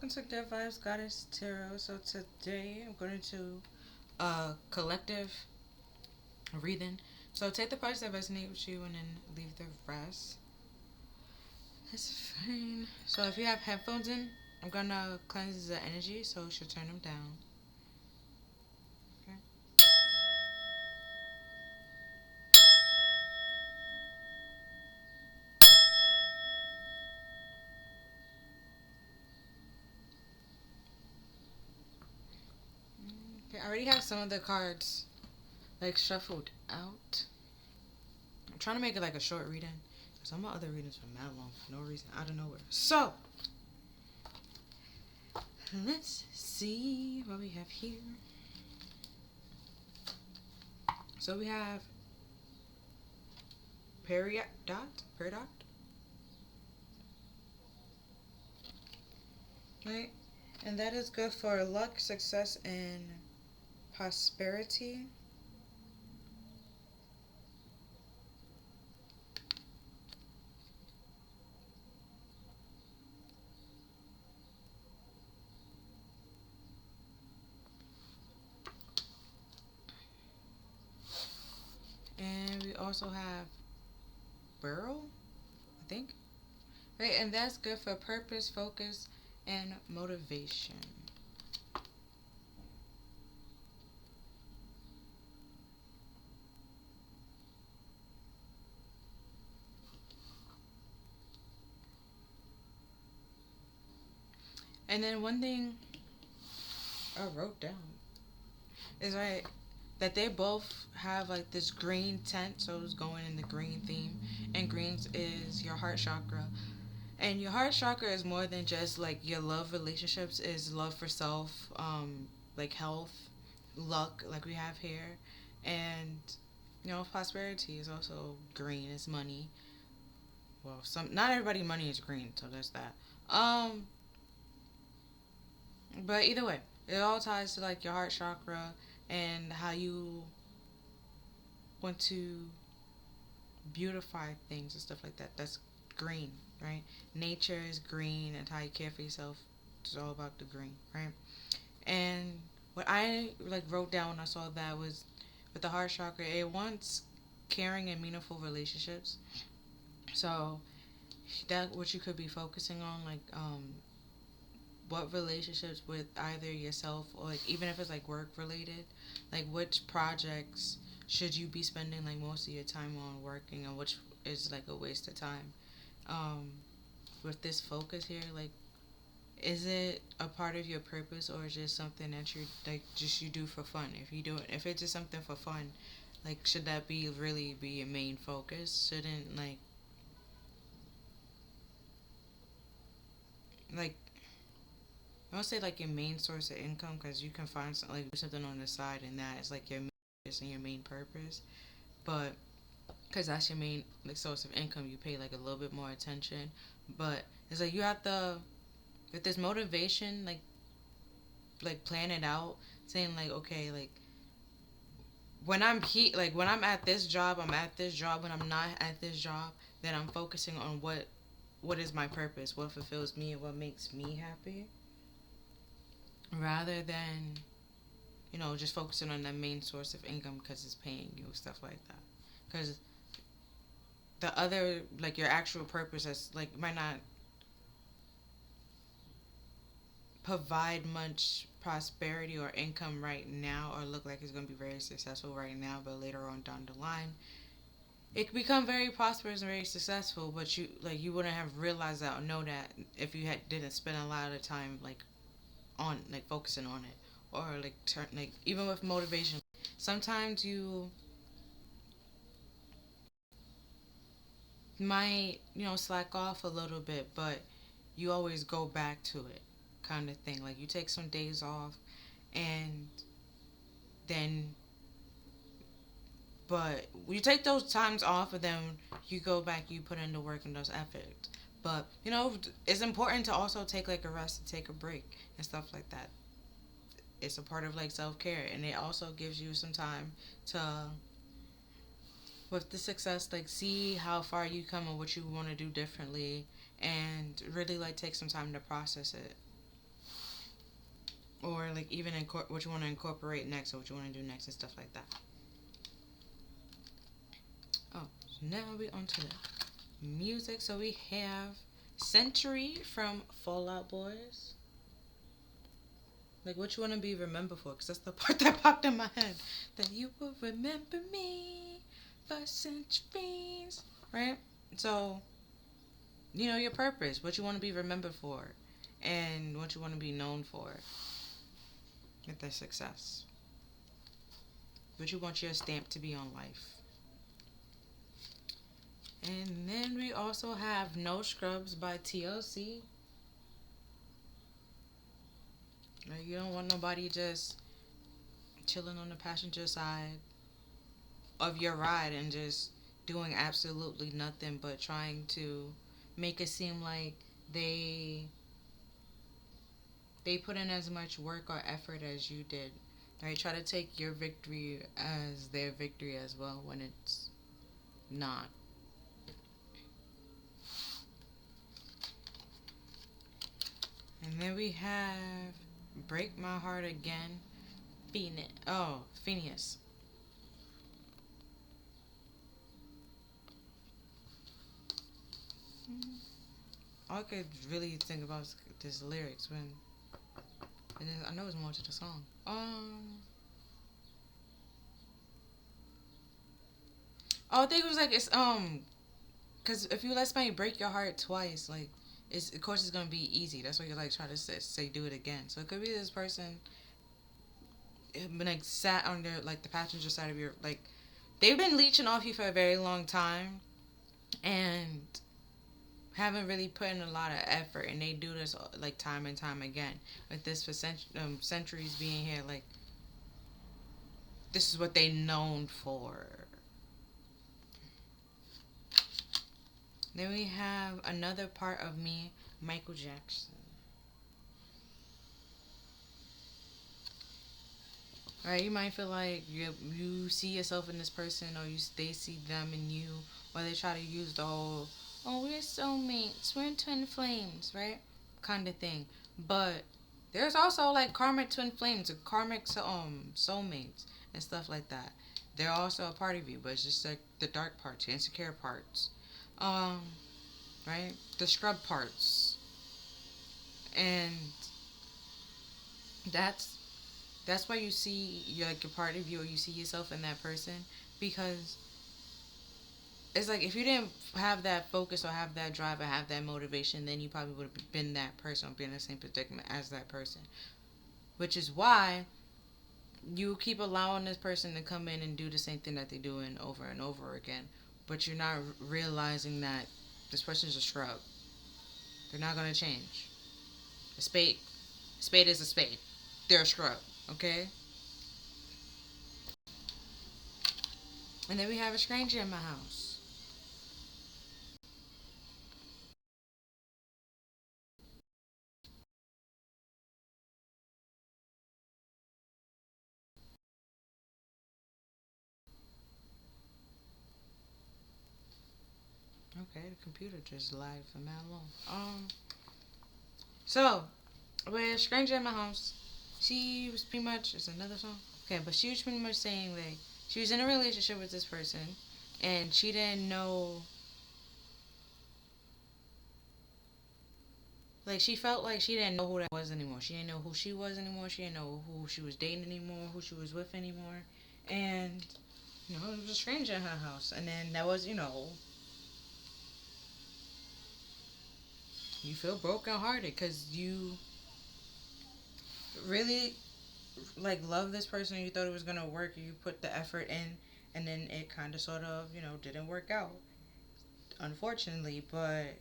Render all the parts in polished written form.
welcome to Good Vibes Goddess Tarot. So today I'm going to do a collective reading. So take the parts that resonate with you and then leave the rest. That's fine. So if you have headphones in, I'm gonna cleanse the energy, so you should turn them down. Okay. Okay. I already have some of the cards like shuffled out. I'm trying to make it like a short reading. Some of my other readings were mad long for no reason, out of nowhere. So let's see what we have here. So we have peridot, right? And that is good for luck, success, and prosperity. And we also have burrow, I think. Right, and that's good for purpose, focus, and motivation. And then one thing I wrote down is right that they both have like this green tint, so it's going in the green theme, and greens is your heart chakra. And your heart chakra is more than just like your love relationships, is love for self, like health, luck, like we have here, and prosperity is also green. It's money. Well, some not everybody money is green, so there's that. But either way, it all ties to like your heart chakra and how you want to beautify things and stuff like that. That's green, right? Nature is green, and how you care for yourself is all about the green, right? And what I like wrote down when I saw that was with the heart chakra, it wants caring and meaningful relationships. So that what you could be focusing on, like what relationships with either yourself or like even if it's like work related, like which projects should you be spending like most of your time on working, and which is like a waste of time. um with this focus here, like is it a part of your purpose, or is it just something that you like just you do for fun? If it's just something for fun, like should that be really be your main focus? Shouldn't like I don't say like your main source of income, because you can find something like do something on the side, and that is like your main focus and your main purpose. But because that's your main like source of income, you pay like a little bit more attention. But it's like you have to with this motivation, like plan it out, saying like okay, like when I'm at this job, I'm at this job. When I'm not at this job, then I'm focusing on what is my purpose, what fulfills me, and what makes me happy, rather than just focusing on the main source of income because it's paying you, stuff like that. Because the other, like your actual purpose, is like might not provide much prosperity or income right now, or look like it's going to be very successful right now, but later on down the line it could become very prosperous and very successful. But you wouldn't have realized that or know that if you didn't spend a lot of time like on like focusing on it, or like turn like even with motivation, sometimes you might slack off a little bit, but you always go back to it, kind of thing. Like you take some days off, and then but you take those times off, and then you go back, you put in the work and those efforts. But it's important to also take like a rest and take a break and stuff like that. It's a part of like self-care, and it also gives you some time to with the success, like see how far you come and what you want to do differently, and really like take some time to process it. or like even what you want to incorporate next or what you want to do next and stuff like that. Oh, so now we on to the music. So we have Century from Fallout Boys. Like what you want to be remembered for, because that's the part that popped in my head. That you will remember me for centuries, right? So your purpose, what you want to be remembered for, and what you want to be known for with their success. What you want your stamp to be on life. And then we also have No Scrubs by TLC. Like you don't want nobody just chilling on the passenger side of your ride and just doing absolutely nothing but trying to make it seem like they they put in as much work or effort as you did. Right? Try to take your victory as their victory as well when it's not. And then we have Break My Heart Again. Phineas. All I could really think about is this lyrics when, and then I know it's more to the song. I think it was like cause if you let somebody break your heart twice, like it's of course it's gonna be easy. That's why you like try to say do it again. So it could be this person been like sat on their like the passenger side of your like they've been leeching off you for a very long time and haven't really put in a lot of effort, and they do this like time and time again with this for centuries being here. Like this is what they known for. Then we have Another Part of Me, Michael Jackson. Right, you might feel like you see yourself in this person, or they see them in you, or they try to use the whole "oh we're soulmates, we're twin flames," right, kind of thing. But there's also like karmic twin flames, or karmic soulmates and stuff like that. They're also a part of you, but it's just like the dark parts, the insecure parts, um, right, the scrub parts, and that's that's why you see like a part of you or you see yourself in that person because it's like if you didn't have that focus or have that drive or have that motivation, then you probably would have been that person or been in the same predicament as that person, which is why you keep allowing this person to come in and do the same thing that they're doing over and over again, but you're not realizing that this person's a shrub. They're not going to change. A spade is a spade. They're a scrub, okay? And then we have A Stranger in My House. Okay, the computer just lied for mad long. So with Stranger in My House, she was pretty much it's another song. Okay, but she was pretty much saying like she was in a relationship with this person, and she didn't know. Like she felt like she didn't know who that was anymore. She didn't know who she was anymore. She didn't know who she was dating anymore. Who she was with anymore. And it was a stranger in her house. And then that was you feel brokenhearted because you really like love this person. You thought it was gonna work. You put the effort in, and then it kind of sort of didn't work out, unfortunately. But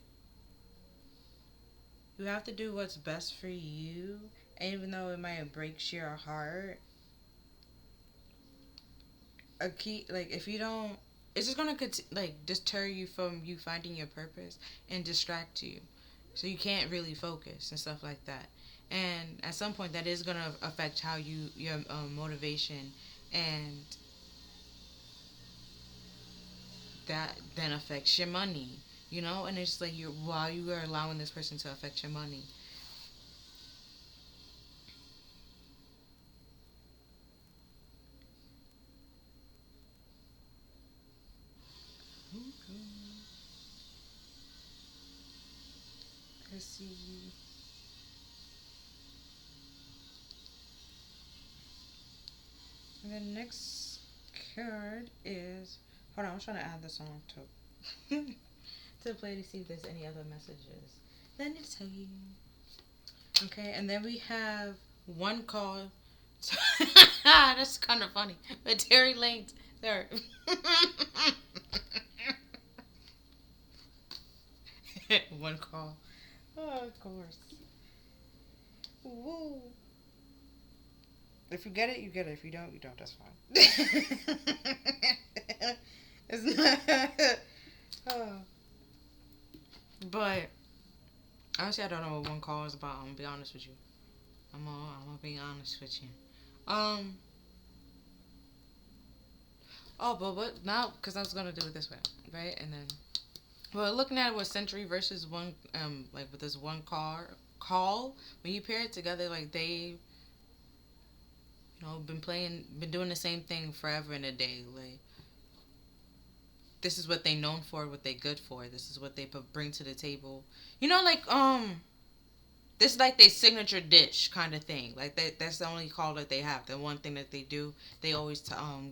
you have to do what's best for you, and even though it might break your heart, a key like if you don't, it's just gonna like deter you from you finding your purpose and distract you, so you can't really focus and stuff like that. And at some point, that is gonna affect how your motivation and that then affects your money, and it's like you while you are allowing this person to affect your money. Let's see. And the next card is. Hold on, I'm trying to add the song to play to see if there's any other messages. Let me tell you. Okay, and then we have one call. That's kind of funny. But Terry Lane. There. One call. Oh, of course. Woo. If you get it, you get it. If you don't, you don't. That's fine. It's not. Oh. But honestly, I don't know what one call is about. I'm gonna be honest with you. I'm gonna be honest with you. Um. Oh, but what now? Because I was gonna do it this way, right? And then, well, looking at it with Century versus one, like with this one call, when you pair it together, like they, been doing the same thing forever and a day. Like this is what they known for, what they good for. This is what they bring to the table. This is like their signature dish kind of thing. Like that's the only call that they have. The one thing that they do, they always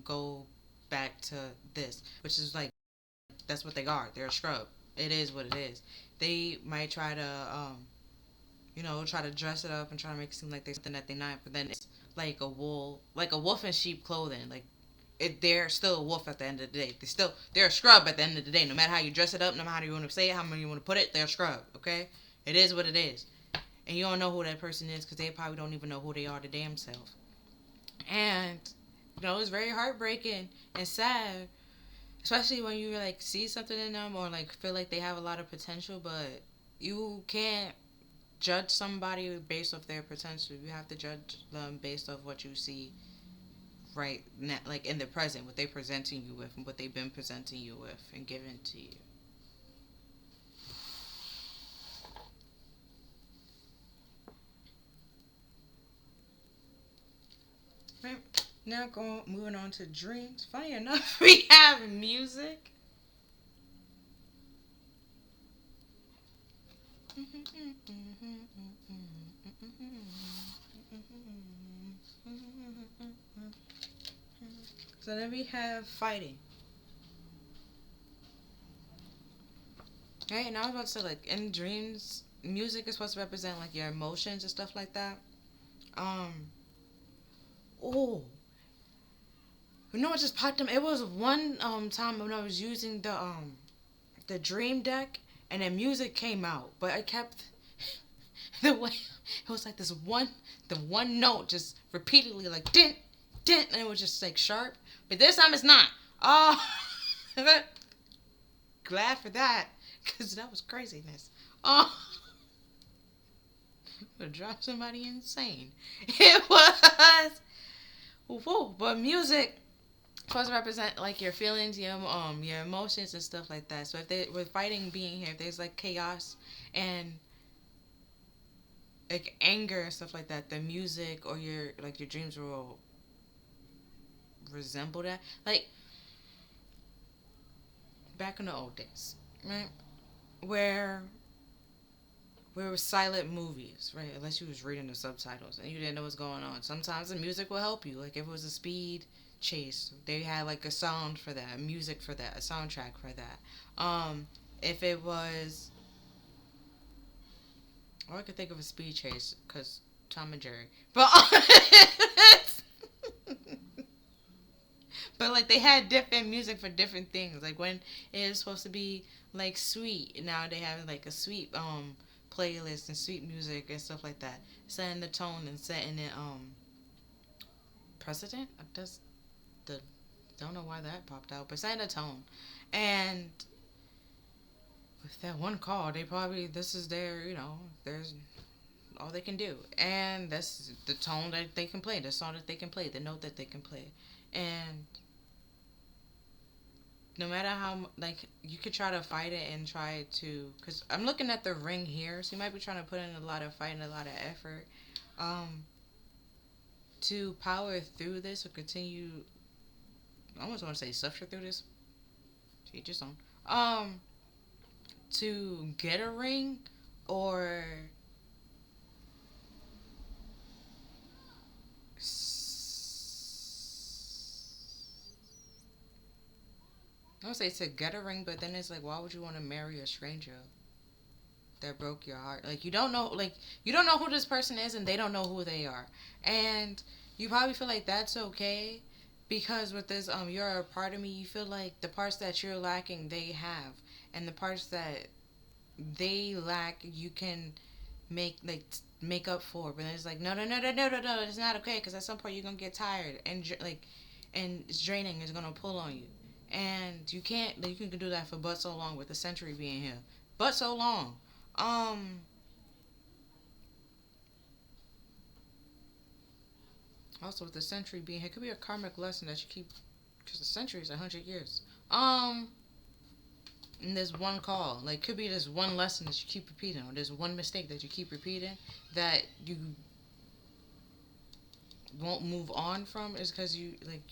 go back to this, which is like that's what they are. They're a scrub. It is what it is. They might try to try to dress it up and try to make it seem like they're something that they're not, but then it's like a wolf in sheep clothing. Like they're still a wolf at the end of the day. They're a scrub at the end of the day. No matter how you dress it up, no matter how you want to say it, how you want to put it, they're a scrub. Okay, it is what it is, and you don't know who that person is because they probably don't even know who they are the damn self. And it's very heartbreaking and sad, especially when you like see something in them or like feel like they have a lot of potential, but you can't judge somebody based off their potential. You have to judge them based off what you see right now, like in the present, what they're presenting you with and what they've been presenting you with and giving to you. Right. Now moving on to dreams. Funny enough, we have music. So then we have fighting. Right, and I was about to say, like, in dreams, music is supposed to represent, like, your emotions and stuff like that. Um, oh, you know what just popped up? It was one time when I was using the dream deck, and then music came out, but I kept the way it was like the one note just repeatedly like dent, dent, and it was just like sharp. But this time it's not. Oh, glad for that, cause that was craziness. Oh, would drive somebody insane. It was. Whoa, but music supposed to represent like your feelings, your emotions and stuff like that. So if they with fighting being here, if there's like chaos and like anger and stuff like that, the music or your dreams will resemble that. Like back in the old days, right? Where where it was silent movies, right? Unless you was reading the subtitles and you didn't know what's going on. Sometimes the music will help you. Like if it was a speed chase, they had like a sound for that, music for that, a soundtrack for that. If it was, or I could think of a speed chase because Tom and Jerry, but but like they had different music for different things. Like when it was supposed to be like sweet, now they have like a sweet playlist and sweet music and stuff like that, setting the tone and setting it precedent. I just the don't know why that popped out, but setting the tone. And with that one call, they probably this is their there's all they can do, and that's the tone that they can play, the song that they can play, the note that they can play, and no matter how like you could try to fight it and try to because I'm looking at the ring here, so you might be trying to put in a lot of fight and a lot of effort um to power through this or continue. I almost want to say suffer through this. Teach your own. To get a ring or I would say to get a ring, but then it's like, why would you want to marry a stranger that broke your heart? Like you don't know who this person is, and they don't know who they are, and you probably feel like that's okay, because with this, you're a part of me. You feel like the parts that you're lacking, they have, and the parts that they lack, you can make up for. But it's like, no, it's not okay, because at some point you're gonna get tired, and and it's draining. It's gonna pull on you, and you can't. Like, you can do that for but so long with the century being here, but so long. Um. Also, with the century being here, it could be a karmic lesson that you keep, because the century is 100 years. And there's one call. Like, could be this one lesson that you keep repeating, or there's one mistake that you keep repeating that you won't move on from, is because you, like,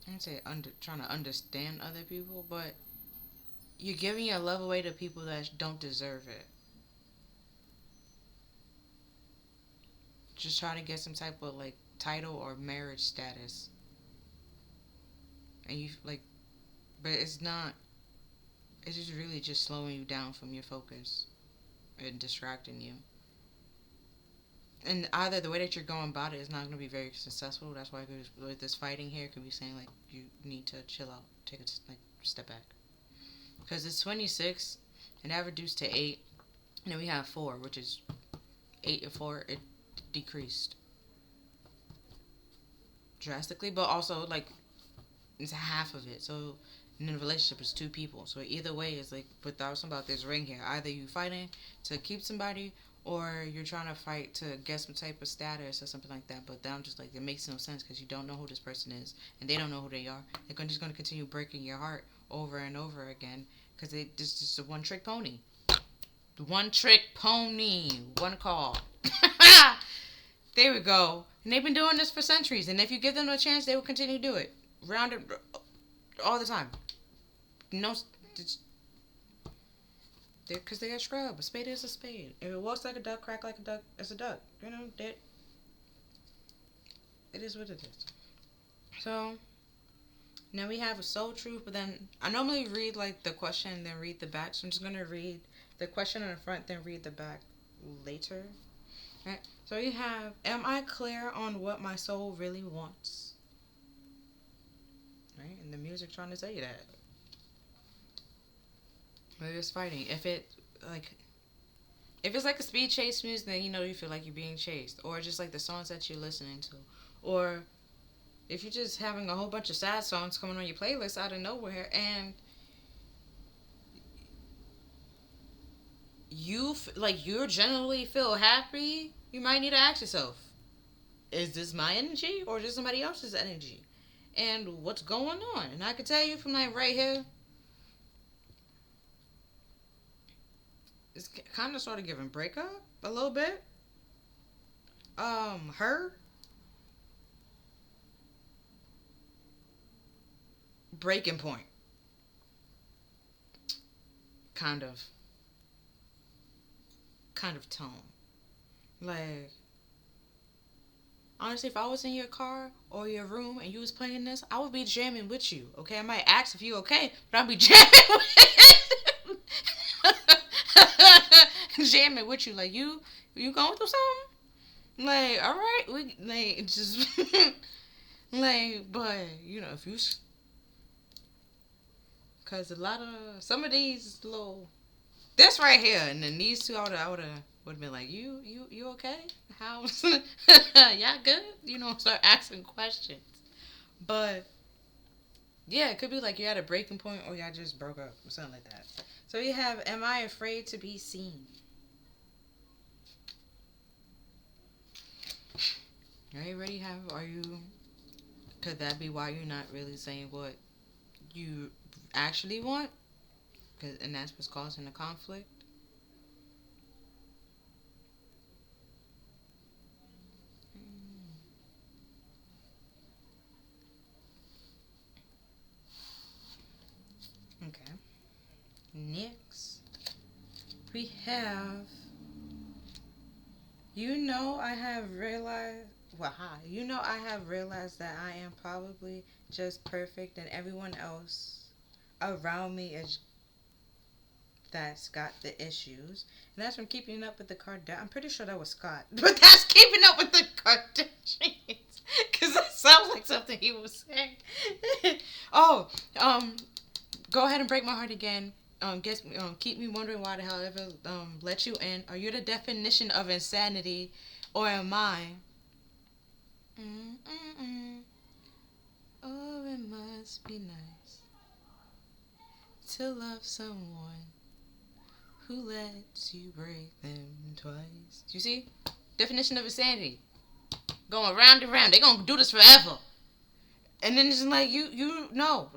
I don't say trying to understand other people, but you're giving your love away to people that don't deserve it. Just trying to get some type of, like, title or marriage status. And you, like, but it's not, it's just really just slowing you down from your focus and distracting you. And either the way that you're going about it is not going to be very successful. That's why with this fighting here, could be saying, like, you need to chill out, take a, like, step back, because it's 26 and that reduced to 8, and then we have 4, which is 8 and 4. It decreased drastically, but also, like, it's half of it. So in a relationship, it's 2 people. So either way, it's like, but that was about this ring here. Either you fighting to keep somebody, or you're trying to fight to get some type of status or something like that. But then I'm just like, it makes no sense, because you don't know who this person is, and they don't know who they are. They're just going to continue breaking your heart over and over again, because they just a one trick pony. One trick pony. One call. There we go. And they've been doing this for centuries. And if you give them a chance, they will continue to do it. Rounded all the time. No, because they are scrub. A spade is a spade. If it walks like a duck, crack like a duck, it's a duck. You know, that it is what it is. So now we have a soul truth, but then I normally read, like, the question and then read the back. So I'm just gonna read the question in the front, then read the back later. Right. So you have, am I clear on what my soul really wants? Right, and the music trying to tell you that. Maybe it's fighting. If it's like a speed chase music, then you feel like you're being chased, or just like the songs that you're listening to, or if you're just having a whole bunch of sad songs coming on your playlist out of nowhere, and you generally feel happy, you might need to ask yourself, is this my energy or is this somebody else's energy? And what's going on? And I can tell you from, like, right here, it's kind of sort of giving breakup a little bit. Her breaking point, kind of tone. Like, honestly, if I was in your car or your room and you was playing this, I would be jamming with you. Okay, I might ask if you okay, but I'd be jamming with jamming with you. Like, you going through something? Like, all right, we like just like, but if you, cause a lot of some of these little this right here, and then these two, I would have been like, you okay? How's y'all good? Start asking questions. But yeah, it could be like you had a breaking point, or y'all just broke up, or something like that. So you have, am I afraid to be seen? Are you ready? Are you? Could that be why you're not really saying what you actually want? And that's what's causing the conflict. Okay. Next. We have, I have realized, well, hi, I have realized that I am probably just perfect and everyone else around me is that's got the issues. And that's from keeping up with the Kardashians. I'm pretty sure that was Scott. But that's keeping up with the Kardashians. Because that sounds like something he was saying. Oh, go ahead and break my heart again. Keep me wondering why the hell I ever let you in. Are you the definition of insanity, or am I? Mm-mm-mm. Oh, it must be nice to love someone who lets you break them twice. You see? Definition of insanity. Going round and round. They gonna do this forever. And then it's like you know.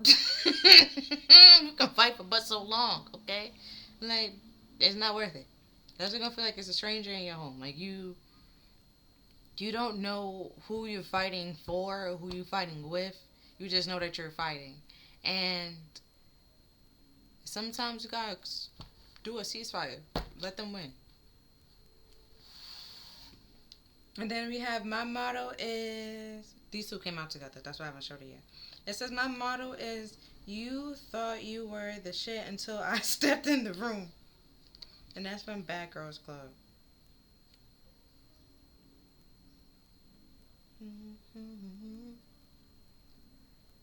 You can fight for but so long, okay? Like, it's not worth it. That's gonna feel like it's a stranger in your home. Like you don't know who you're fighting for or who you're fighting with. You just know that you're fighting. And sometimes you gotta do a ceasefire. Let them win. And then we have my motto is, these two came out together. That's why I haven't showed it yet. It says my motto is, you thought you were the shit until I stepped in the room. And that's from Bad Girls Club.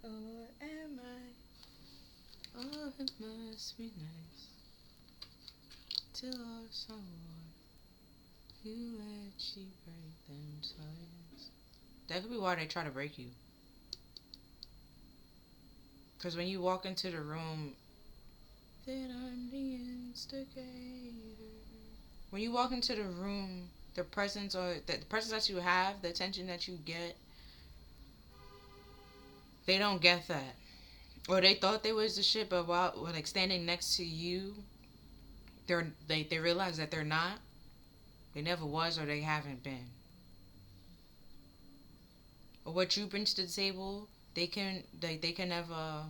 Oh, am I? Oh, it must be nice to love someone who let you break them twice. That could be why they try to break you. Because when you walk into the room, then I'm the instigator. When you walk into the room, the presence that you have, the attention that you get, they don't get that. Or they thought they was the shit, but while like standing next to you, they realize that they're not. They never was, or they haven't been. Or what you bring to the table, they can never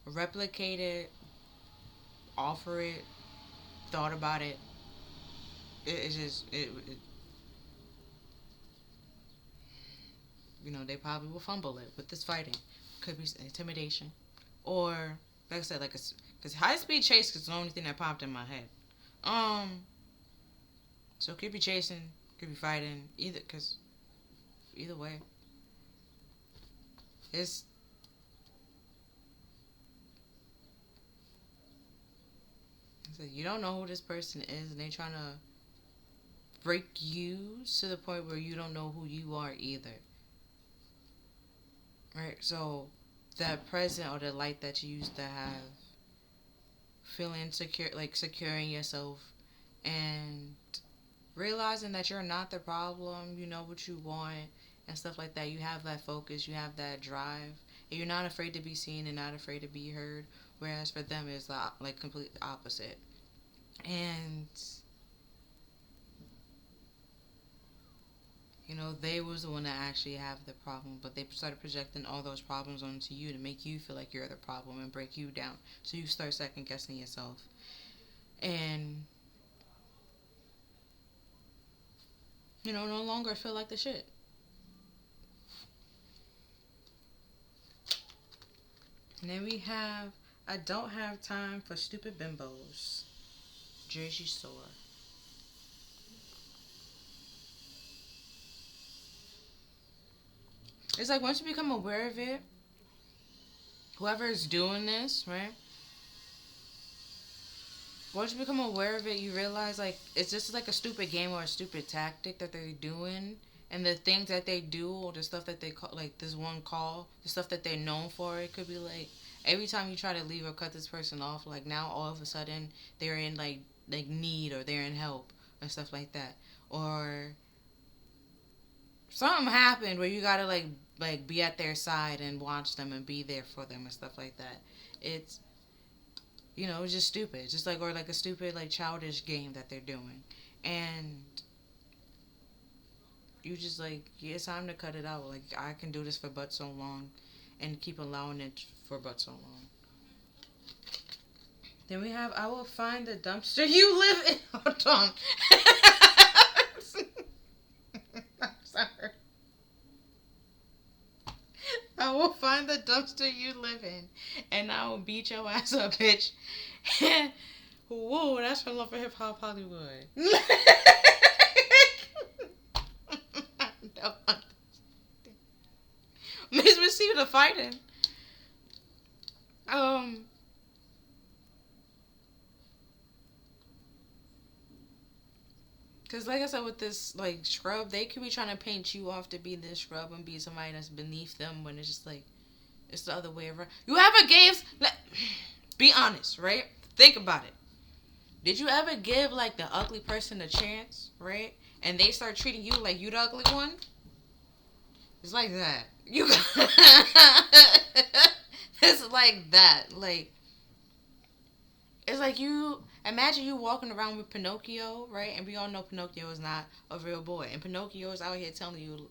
replicate it, offer it, thought about it. It's just they probably will fumble it with this fighting. Could be intimidation, or like I said, like because high speed chase is the only thing that popped in my head. So could be chasing, could be fighting, either way, it's like you don't know who this person is, and they trying to break you to the point where you don't know who you are either. Right? So that present or the light that you used to have, feeling secure, like securing yourself and realizing that you're not the problem, you know what you want and stuff like that. You have that focus, you have that drive, and you're not afraid to be seen and not afraid to be heard. Whereas for them, it's like complete opposite. And they was the one that actually have the problem, but they started projecting all those problems onto you to make you feel like you're the problem and break you down. So you start second guessing yourself. And no longer feel like the shit. And then we have, I don't have time for stupid bimbos. Jersey Shore. It's like once you become aware of it, whoever is doing this, right? Once you become aware of it, you realize like it's just like a stupid game or a stupid tactic that they're doing, and the things that they do, or the stuff that they call, like this one call, the stuff that they're known for. It could be like every time you try to leave or cut this person off, like now all of a sudden they're in like need or they're in help and stuff like that, or something happened where you gotta like be at their side and watch them and be there for them and stuff like that. It's it's just stupid. It's just like, or like a stupid like childish game that they're doing, and you just like, yeah, it's time to cut it out. Like I can do this for but so long, and keep allowing it for but so long. Then we have I will find the dumpster you live in. Hold on. I'm sorry. I will find the dumpster you live in, and I will beat your ass up, bitch. Whoa, that's from Love for Hip Hop Hollywood. No. Miss received a fighting. Um, Cause like I said, with this like scrub, they could be trying to paint you off to be this scrub and be somebody that's beneath them when it's just like it's the other way around. You ever gave? Be honest, right? Think about it. Did you ever give like the ugly person a chance, right? And they start treating you like you the ugly one? It's like that. You. It's like that. Like it's like you imagine you walking around with Pinocchio, right? And we all know Pinocchio is not a real boy, and Pinocchio is out here telling you,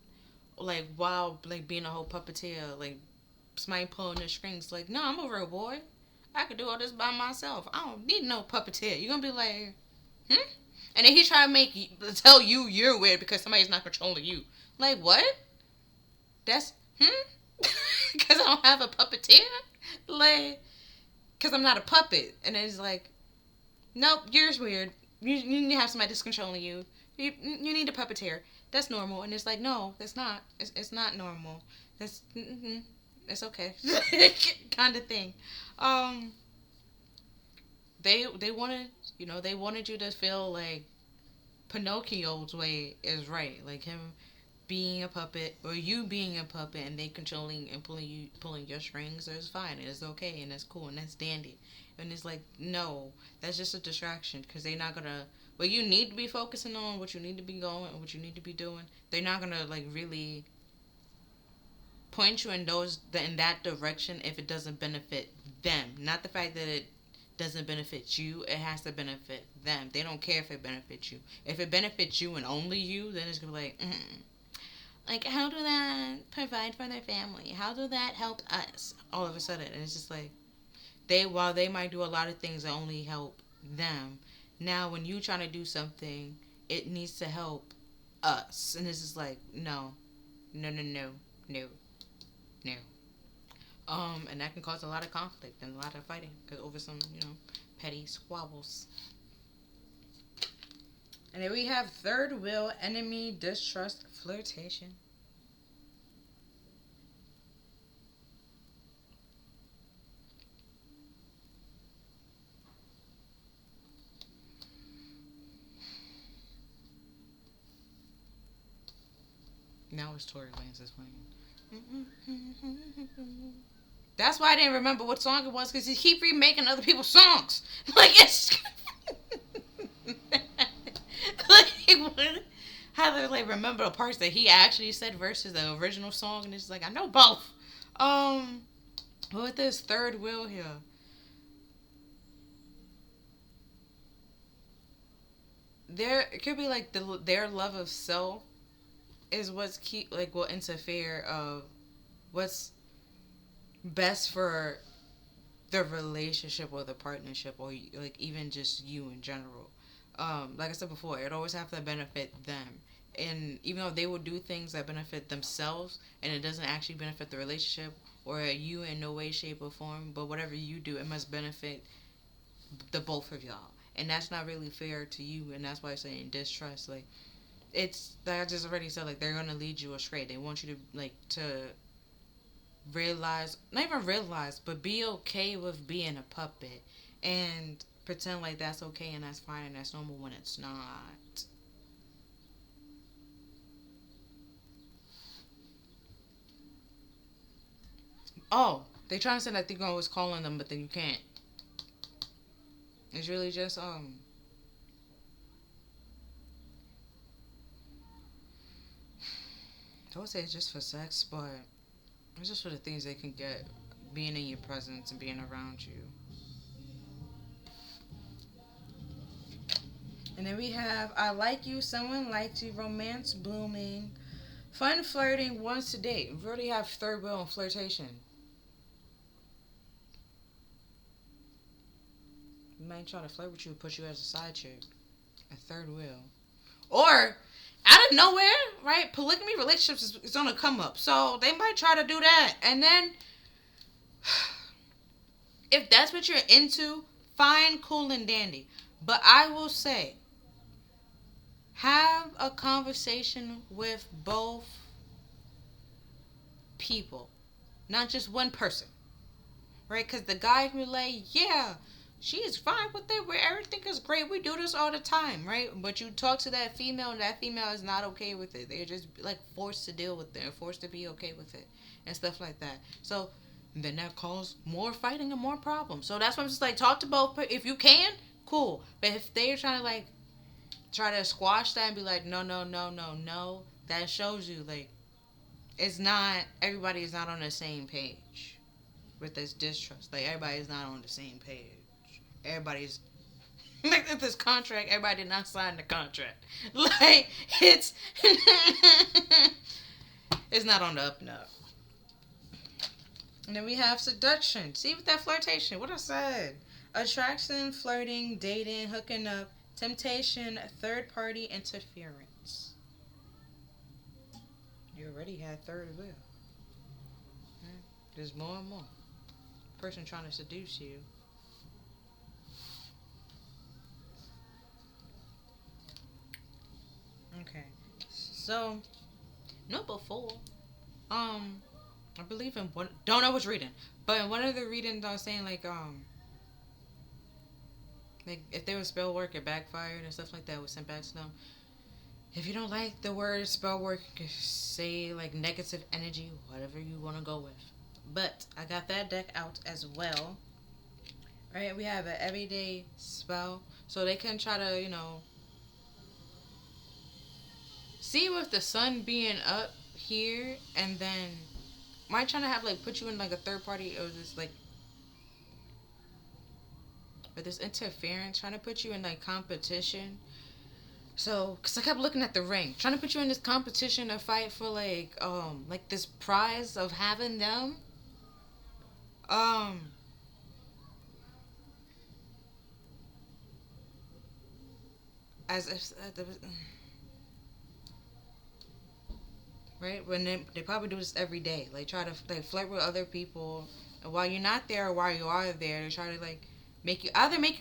like, while like being a whole puppeteer, like somebody pulling the strings, like, no, I'm a real boy. I could do all this by myself. I don't need no puppeteer. You're gonna be like, hmm? And then he try to tell you you're weird because somebody's not controlling you. Like what? That's because I don't have a puppeteer. Like, because I'm not a puppet. And it's like, nope, you're weird. You need to have somebody that's controlling you. You need a puppeteer. That's normal. And it's like, no, that's not. It's not normal. That's it's okay, kind of thing. Um, they wanted they wanted you to feel like Pinocchio's way is right, like him being a puppet or you being a puppet and they controlling and pulling your strings is fine and it's okay and that's cool and that's dandy. And it's like, no, that's just a distraction because they're not gonna what you need to be focusing on, what you need to be going and what you need to be doing, they're not gonna like really point you in that direction if it doesn't benefit them. Not the fact that it doesn't benefit you, it has to benefit them. They don't care if it benefits you. If it benefits you and only you, then it's gonna be like, like, how do that provide for their family? How do that help us? All of a sudden, and it's just like while they might do a lot of things that only help them, now when you trying to do something, it needs to help us, and it's just like, no, no, no, no, no, no. And that can cause a lot of conflict and a lot of fighting over some, petty squabbles. And then we have third wheel, enemy, distrust, flirtation. Now it's Tory Lanez is playing. That's why I didn't remember what song it was because he keep remaking other people's songs. Like it's like how to like remember the parts that he actually said versus the original song, and it's like I know both. With this third wheel here, it could be like their love of self is what's will interfere of what's best for the relationship or the partnership or like even just you in general. Like I said before, it always have to benefit them. And even though they will do things that benefit themselves and it doesn't actually benefit the relationship or you in no way, shape, or form, but whatever you do, it must benefit the both of y'all. And that's not really fair to you, and that's why I'm saying distrust. Like, it's, like I just already said, like, they're going to lead you astray. They want you to, like, to realize, not even realize, but be okay with being a puppet and pretend like that's okay and that's fine and that's normal when it's not. Oh, they trying to say that they're always calling them, but then you can't. It's really just I would say it's just for sex, but it's just for the things they can get being in your presence and being around you. And then we have I like you, someone likes you, romance blooming, fun flirting, wants to date. We already have third wheel and flirtation. You might try to flirt with you, put you as a side chick, a third wheel, or out of nowhere, right? Polygamy relationships is on a come up, so they might try to do that, and then if that's what you're into, fine, cool, and dandy. But I will say, have a conversation with both people, not just one person, right? Because the guy who like, yeah, she's fine with it, where everything is great. We do this all the time, right? But you talk to that female, and that female is not okay with it. They're just like forced to deal with it, and forced to be okay with it, and stuff like that. So then that causes more fighting and more problems. So that's why I'm just like, talk to both. If you can, cool. But if they're trying to like try to squash that and be like, no, no, no, no, no, that shows you like it's not, everybody is not on the same page with this distrust. Like everybody's not on the same page. Everybody's like this contract. Everybody did not sign the contract. Like it's it's not on the up and up. And then we have seduction. See with that flirtation. What I said. Attraction, flirting, dating, hooking up, temptation, third party interference. You already had third wheel. Right? There's more and more. Person trying to seduce you. Okay. So, number 4. I believe in one. Don't know which reading, but in one of the readings, I was saying like if they were spell work, it backfired and stuff like that was sent back to them. If you don't like the word spell work, you can say like negative energy, whatever you want to go with. But I got that deck out as well. Right, we have an everyday spell, so they can try to see with the sun being up here, and then might trying to have like put you in like a third party or this like with this interference, trying to put you in like competition. So, cause I kept looking at the ring, trying to put you in this competition to fight for like this prize of having them. Um, as if right when they probably do this every day, like try to like flirt with other people, and while you're not there or while you are there, they try to like make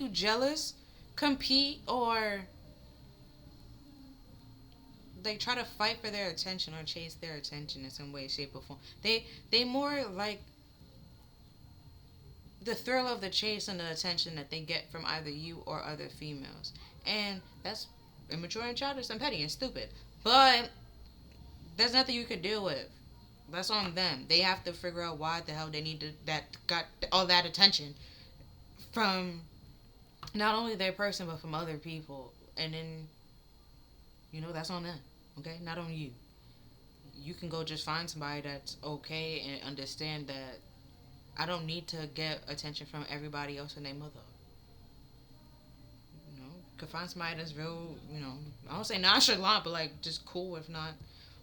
you jealous, compete, or they try to fight for their attention or chase their attention in some way, shape, or form. They more like the thrill of the chase and the attention that they get from either you or other females, and that's immature and childish and petty and stupid. But there's nothing you could deal with. That's on them. They have to figure out why the hell they need that got all that attention from not only their person but from other people, and then that's on them. Okay, not on you. You can go just find somebody that's okay and understand that I don't need to get attention from everybody else and their mother. Could find somebody that's real. I don't say nonchalant, but like just cool. If not,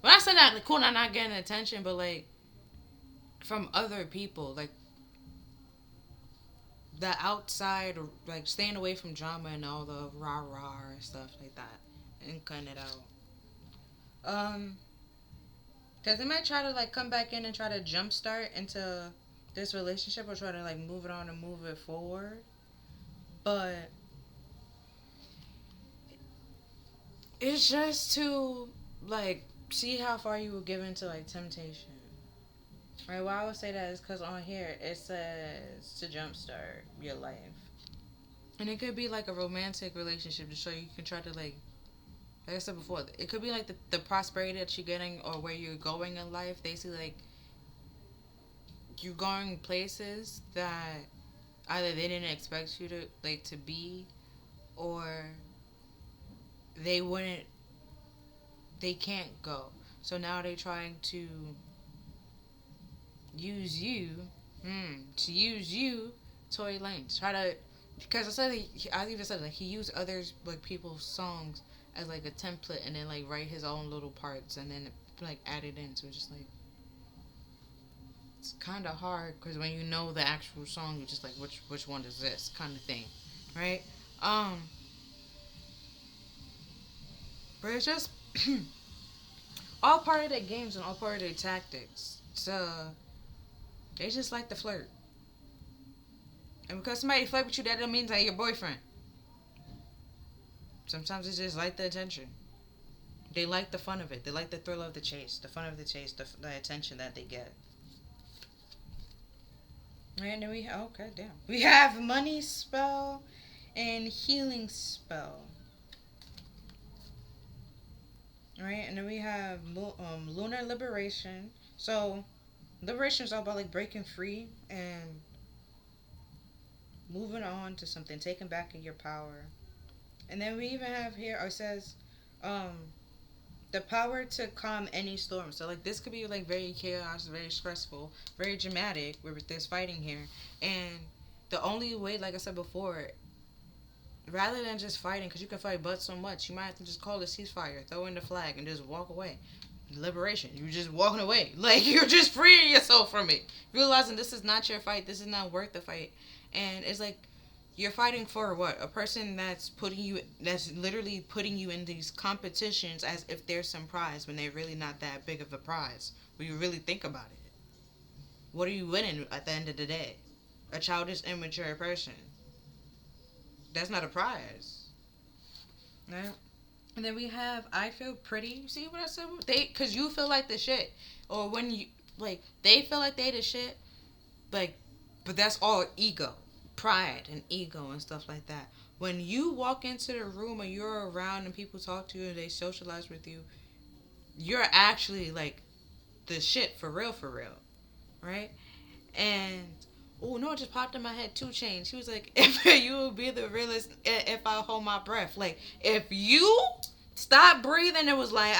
when I say that, like cool, not getting attention, but like from other people, like the outside, like staying away from drama and all the rah rah and stuff like that, and cutting it out. Um, because they might try to like come back in and try to jumpstart into this relationship or try to like move it on and move it forward, but it's just to like see how far you were given to like temptation. Right? Why I would say that is because on here it says to jumpstart your life. And it could be like a romantic relationship to show you can try to like I said before, it could be like the prosperity that you're getting or where you're going in life. They see like you're going places that either they didn't expect you to like to be, or they wouldn't they can't go. So now they're trying to use you Tory Lanez. Try to, because I even said like he used others like people's songs as like a template and then like write his own little parts and then like add it in. So it's just like it's kind of hard because when you know the actual song, you're just like which one is this kind of thing. right? Um, but it's just all part of their games and all part of their tactics. So they just like to flirt, and because somebody flirt with you, that don't mean they're your boyfriend. Sometimes it's just like the attention. They like the fun of it. They like the thrill of the chase, the fun of the chase, the attention that they get. And then okay, damn. We have money spell and healing spell. Right, and then we have lunar liberation. So liberation is all about like breaking free and moving on to something, taking back your power. And then we even have here, it says, um, the power to calm any storm. So like this could be like very chaos, very stressful, very dramatic. Where there's fighting here, and the only way, like I said before, rather than just fighting, because you can fight but so much, you might have to just call a ceasefire, throw in the flag, and just walk away. Liberation. You're just walking away. Like, you're just freeing yourself from it. Realizing this is not your fight. This is not worth the fight. And it's like, you're fighting for what? A person that's literally putting you in these competitions as if there's some prize when they're really not that big of a prize. When you really think about it. What are you winning at the end of the day? A childish, immature person. That's not a prize. Right? And then we have I feel pretty. See what I said? Cause you feel like the shit, or when you like they feel like they the shit, like, but that's all ego, pride, and ego and stuff like that. When you walk into the room and you're around and people talk to you and they socialize with you, you're actually like the shit for real, right? And oh no, it just popped in my head. 2 Chainz. He was like, "If you will be the realest, if I hold my breath." Like, if you stop breathing, it was like,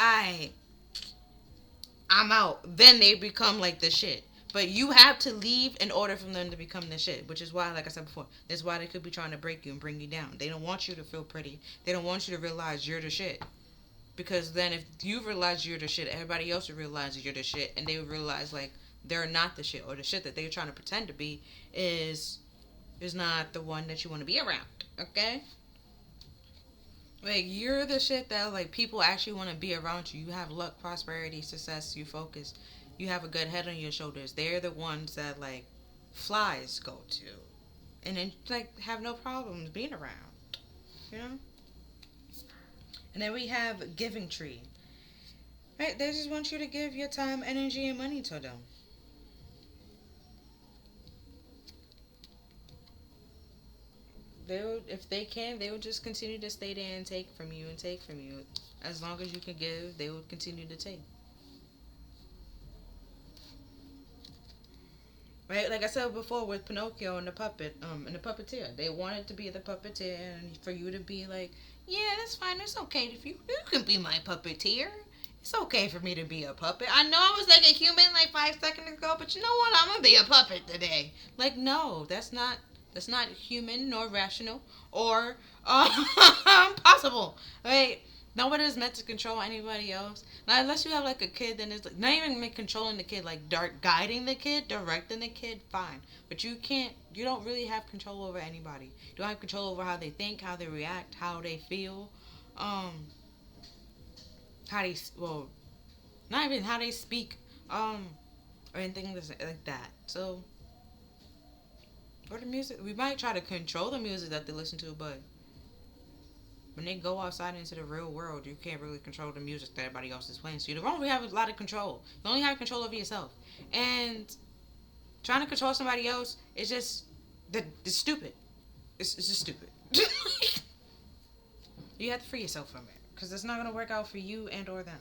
I'm out. Then they become like the shit. But you have to leave in order for them to become the shit. Which is why, like I said before, that's why they could be trying to break you and bring you down. They don't want you to feel pretty. They don't want you to realize you're the shit. Because then if you realize you're the shit, everybody else will realize you're the shit, and they will realize like they're not the shit, or the shit that they're trying to pretend to be is not the one that you want to be around. Okay? Like, you're the shit that like people actually want to be around you. You have luck, prosperity, success, you focus. You have a good head on your shoulders. They're the ones that like flies go to. And then like have no problems being around. You know? And then we have giving tree. Right? They just want you to give your time, energy, and money to them. They would, if they can, they would just continue to stay there and take from you and take from you. As long as you can give, they would continue to take. Right? Like I said before with Pinocchio and the puppet, and the puppeteer. They wanted to be the puppeteer and for you to be like, yeah, that's fine. It's okay if you can be my puppeteer. It's okay for me to be a puppet. I know I was like a human like 5 seconds ago, but you know what? I'm gonna be a puppet today. Like, no, that's not human nor rational or possible. Right? Nobody is meant to control anybody else. Now, unless you have like a kid, then it's like, not even controlling the kid, like dark guiding the kid, directing the kid, fine. But you can't. You don't really have control over anybody. You don't have control over how they think, how they react, how they feel, um, how they well, not even how they speak, or anything like that. So, or the music, we might try to control the music that they listen to, but when they go outside into the real world, you can't really control the music that everybody else is playing. So you don't really have a lot of control. You only have control over yourself. And trying to control somebody else is just it's stupid. It's just stupid. You have to free yourself from it because it's not gonna work out for you and or them.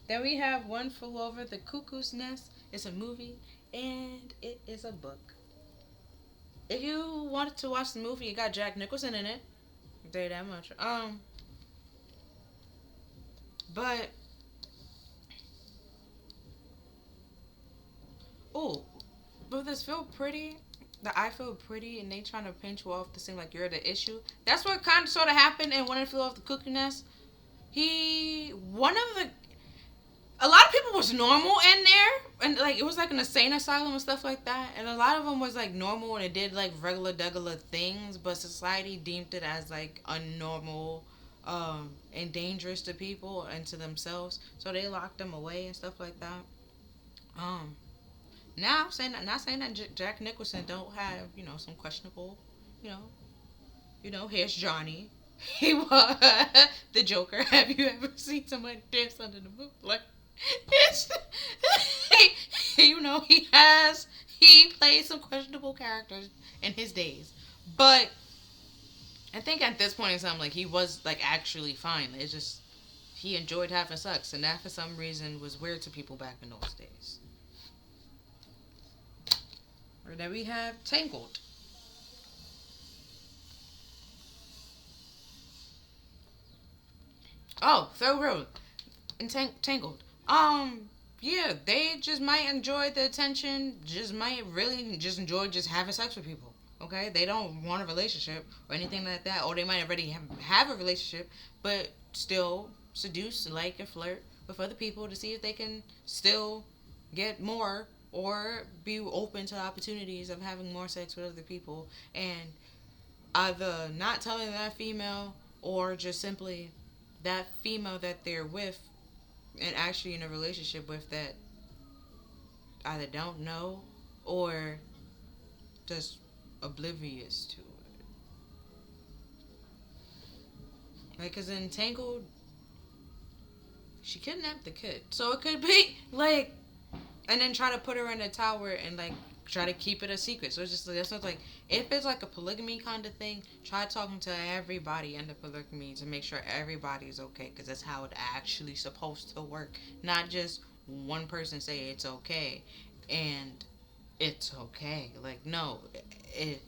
Then we have One Flew Over the Cuckoo's Nest. It's a movie and it is a book. If you wanted to watch the movie, it got Jack Nicholson in it. I'll tell you that much. But oh, but this feel pretty. The I feel pretty, and they trying to pinch you off to seem like you're the issue. That's what kind of sort of happened in When It Flew Off the Cuckoo Nest. He one of the a lot of people was normal in there, and like it was like an insane asylum and stuff like that, and a lot of them was like normal and it did like regular things, but society deemed it as like unnormal, and dangerous to people and to themselves, so they locked them away and stuff like that. um Now I'm saying that, not saying that Jack Nicholson don't have, some questionable, you know here's Johnny. He was the Joker. Have you ever seen somebody dance under the moon? Like, it's he played some questionable characters in his days, but I think at this point in time, like he was like actually fine. It's just he enjoyed having sex, and that for some reason was weird to people back in those days. Or then we have Tangled. Oh, Third Road and Tangled. Yeah, they just might enjoy the attention. Just might really just enjoy just having sex with people. Okay, they don't want a relationship or anything like that, or they might already have a relationship, but still seduce, like, and flirt with other people to see if they can still get more or be open to opportunities of having more sex with other people, and either not telling that female or just simply that female that they're with and actually in a relationship with that either don't know or just oblivious to it. Like, because in Tangled, she kidnapped the kid. So it could be, like, and then try to put her in a tower and, like, try to keep it a secret. So it's just, that's not like, if it's like a polygamy kind of thing, try talking to everybody in the polygamy to make sure everybody's okay, because that's how it actually supposed to work. Not just one person say it's okay and it's okay. Like, no, it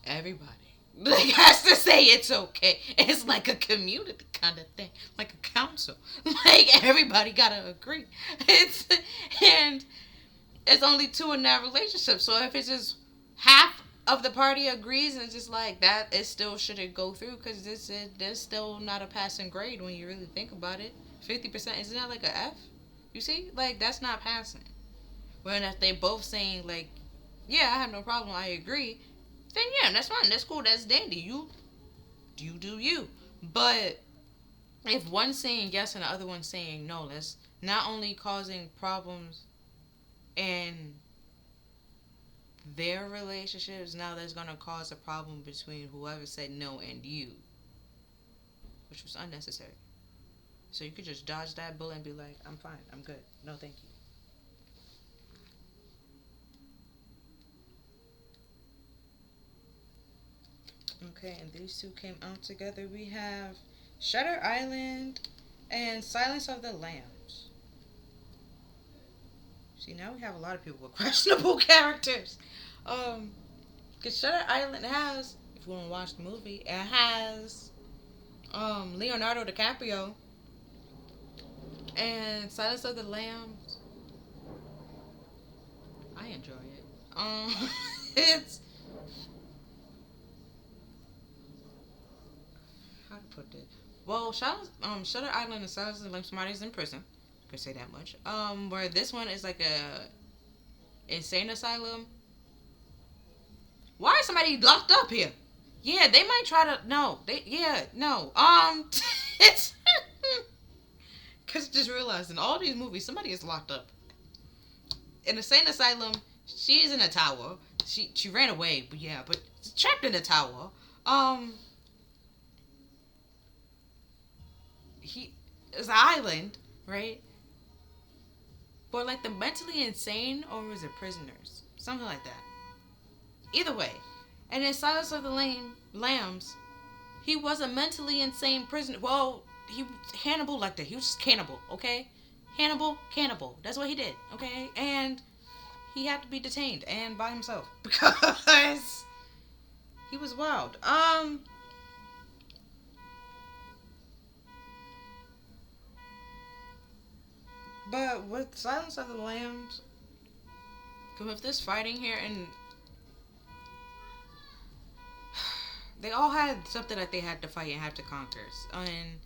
everybody like has to say it's okay. It's like a community kind of thing, like a council. Like everybody gotta agree. It's and it's only two in that relationship. So if it's just half of the party agrees and it's just like that, it still shouldn't go through because there's still not a passing grade when you really think about it. 50%, isn't that like a F? You see, like that's not passing. When if they both saying like, yeah, I have no problem, I agree, then yeah, that's fine, that's cool, that's dandy. You do you. But if one's saying yes and the other one's saying no, that's not only causing problems in their relationships, now that's gonna cause a problem between whoever said no and you, which was unnecessary. So you could just dodge that bullet and be like, I'm fine, I'm good, no thank you. Okay, and these two came out together. We have Shutter Island and Silence of the Lambs. See, now we have a lot of people with questionable characters. Because Shutter Island has, if you want to watch the movie, it has Leonardo DiCaprio, and Silence of the Lambs. I enjoy it. It's, how to put this? Well, Shutter Island and Silence of the Lambs, somebody's in prison. Could say that much. Where this one is like a insane asylum. Why is somebody locked up here? Yeah, they might try to. No, they. Yeah, no. It's because just realized in all these movies, somebody is locked up in a insane asylum. She's in a tower. She ran away, but yeah, but trapped in a tower. Um, he is an island, right? But like the mentally insane, or was it prisoners? Something like that. Either way. And in Silence of the Lambs, he was a mentally insane prisoner. Well, he Hannibal like that. He was just cannibal, okay? Hannibal, cannibal. That's what he did, okay? And he had to be detained and by himself because he was wild. But with Silence of the Lambs, with this fighting here, and they all had something that they had to fight and had to conquer. And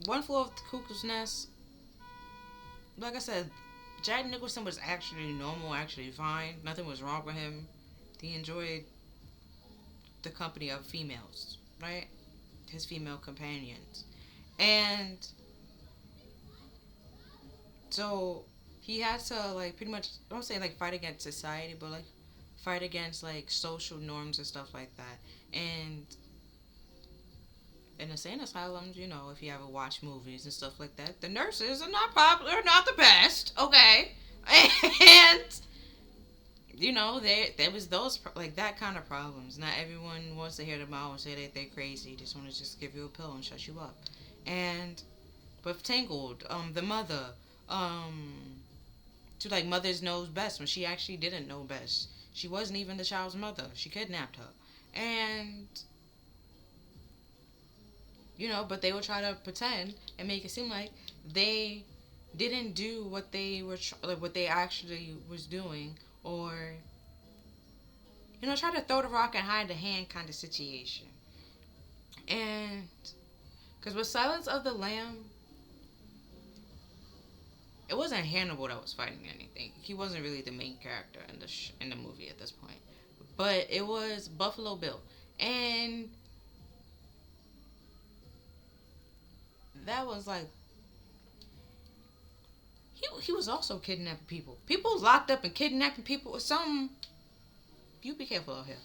One Flew Over the Cuckoo's Nest, like I said, Jack Nicholson was actually normal, actually fine. Nothing was wrong with him. He enjoyed the company of females, right? His female companions. And so he had to like pretty much, I don't say like fight against society, but like fight against like social norms and stuff like that. And in insane asylums, you know, if you ever watch movies and stuff like that, the nurses are not popular, not the best, okay? And you know, there was those like that kind of problems. Not everyone wants to hear them out and say that they're crazy. Just want to just give you a pill and shut you up. And with Tangled, the mother, to like mothers knows best when she actually didn't know best. She wasn't even the child's mother. She kidnapped her, and you know, but they would try to pretend and make it seem like they didn't do what they were like what they actually was doing, or you know, try to throw the rock and hide the hand kind of situation. And because with Silence of the Lamb, it wasn't Hannibal that was fighting anything. He wasn't really the main character in in the movie at this point, but it was Buffalo Bill, and that was like he was also kidnapping people. People locked up and kidnapping people or some. You be careful out here.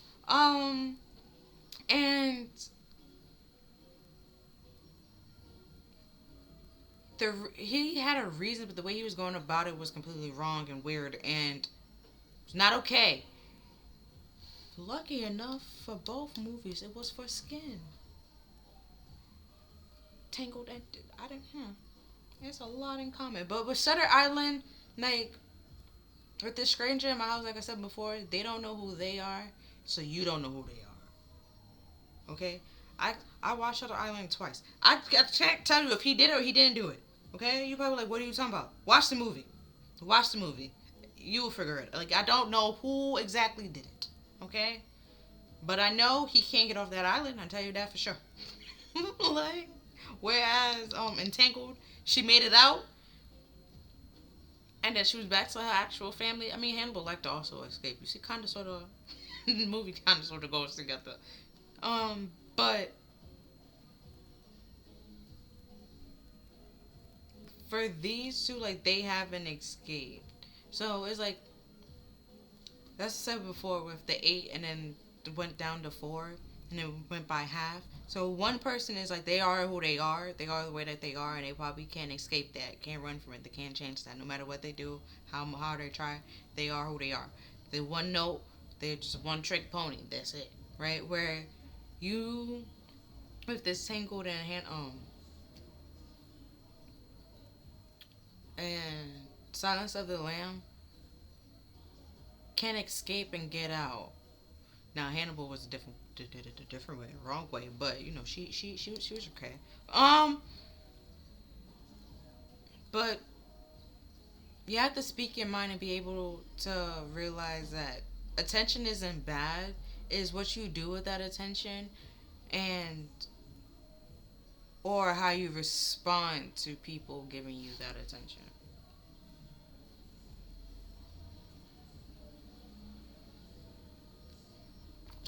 And he had a reason, but the way he was going about it was completely wrong and weird, and it's not okay. Lucky enough for both movies, it was for Skin. Tangled and I didn't. There's a lot in common, but with Shutter Island, like with this stranger in my house, like I said before, they don't know who they are, so you don't know who they are. Okay, I watched Shutter Island twice. I can't tell you if he did it or he didn't do it. Okay, you probably like, what are you talking about? Watch the movie. Watch the movie. You will figure it. Like I don't know who exactly did it. Okay, but I know he can't get off that island. I tell you that for sure. Like, whereas Entangled, she made it out, and then she was back to her actual family. I mean, Hannibal liked to also escape. You see, kind of, sort of, the movie kind of, sort of goes together. But for these two, like, they haven't escaped. So it's like, that's said before with the 8 and then went down to 4 and it went by half. So one person is like, they are who they are. They are the way that they are, and they probably can't escape that. Can't run from it. They can't change that. No matter what they do, how hard they try, they are who they are. They one note. They're just one trick pony. That's it, right? Where you with this Tangled and and Silence of the Lamb can escape and get out. Now Hannibal was a different, did it a different way, wrong way, but you know she was okay. But you have to speak your mind and be able to realize that attention isn't bad. Is what you do with that attention, and or how you respond to people giving you that attention.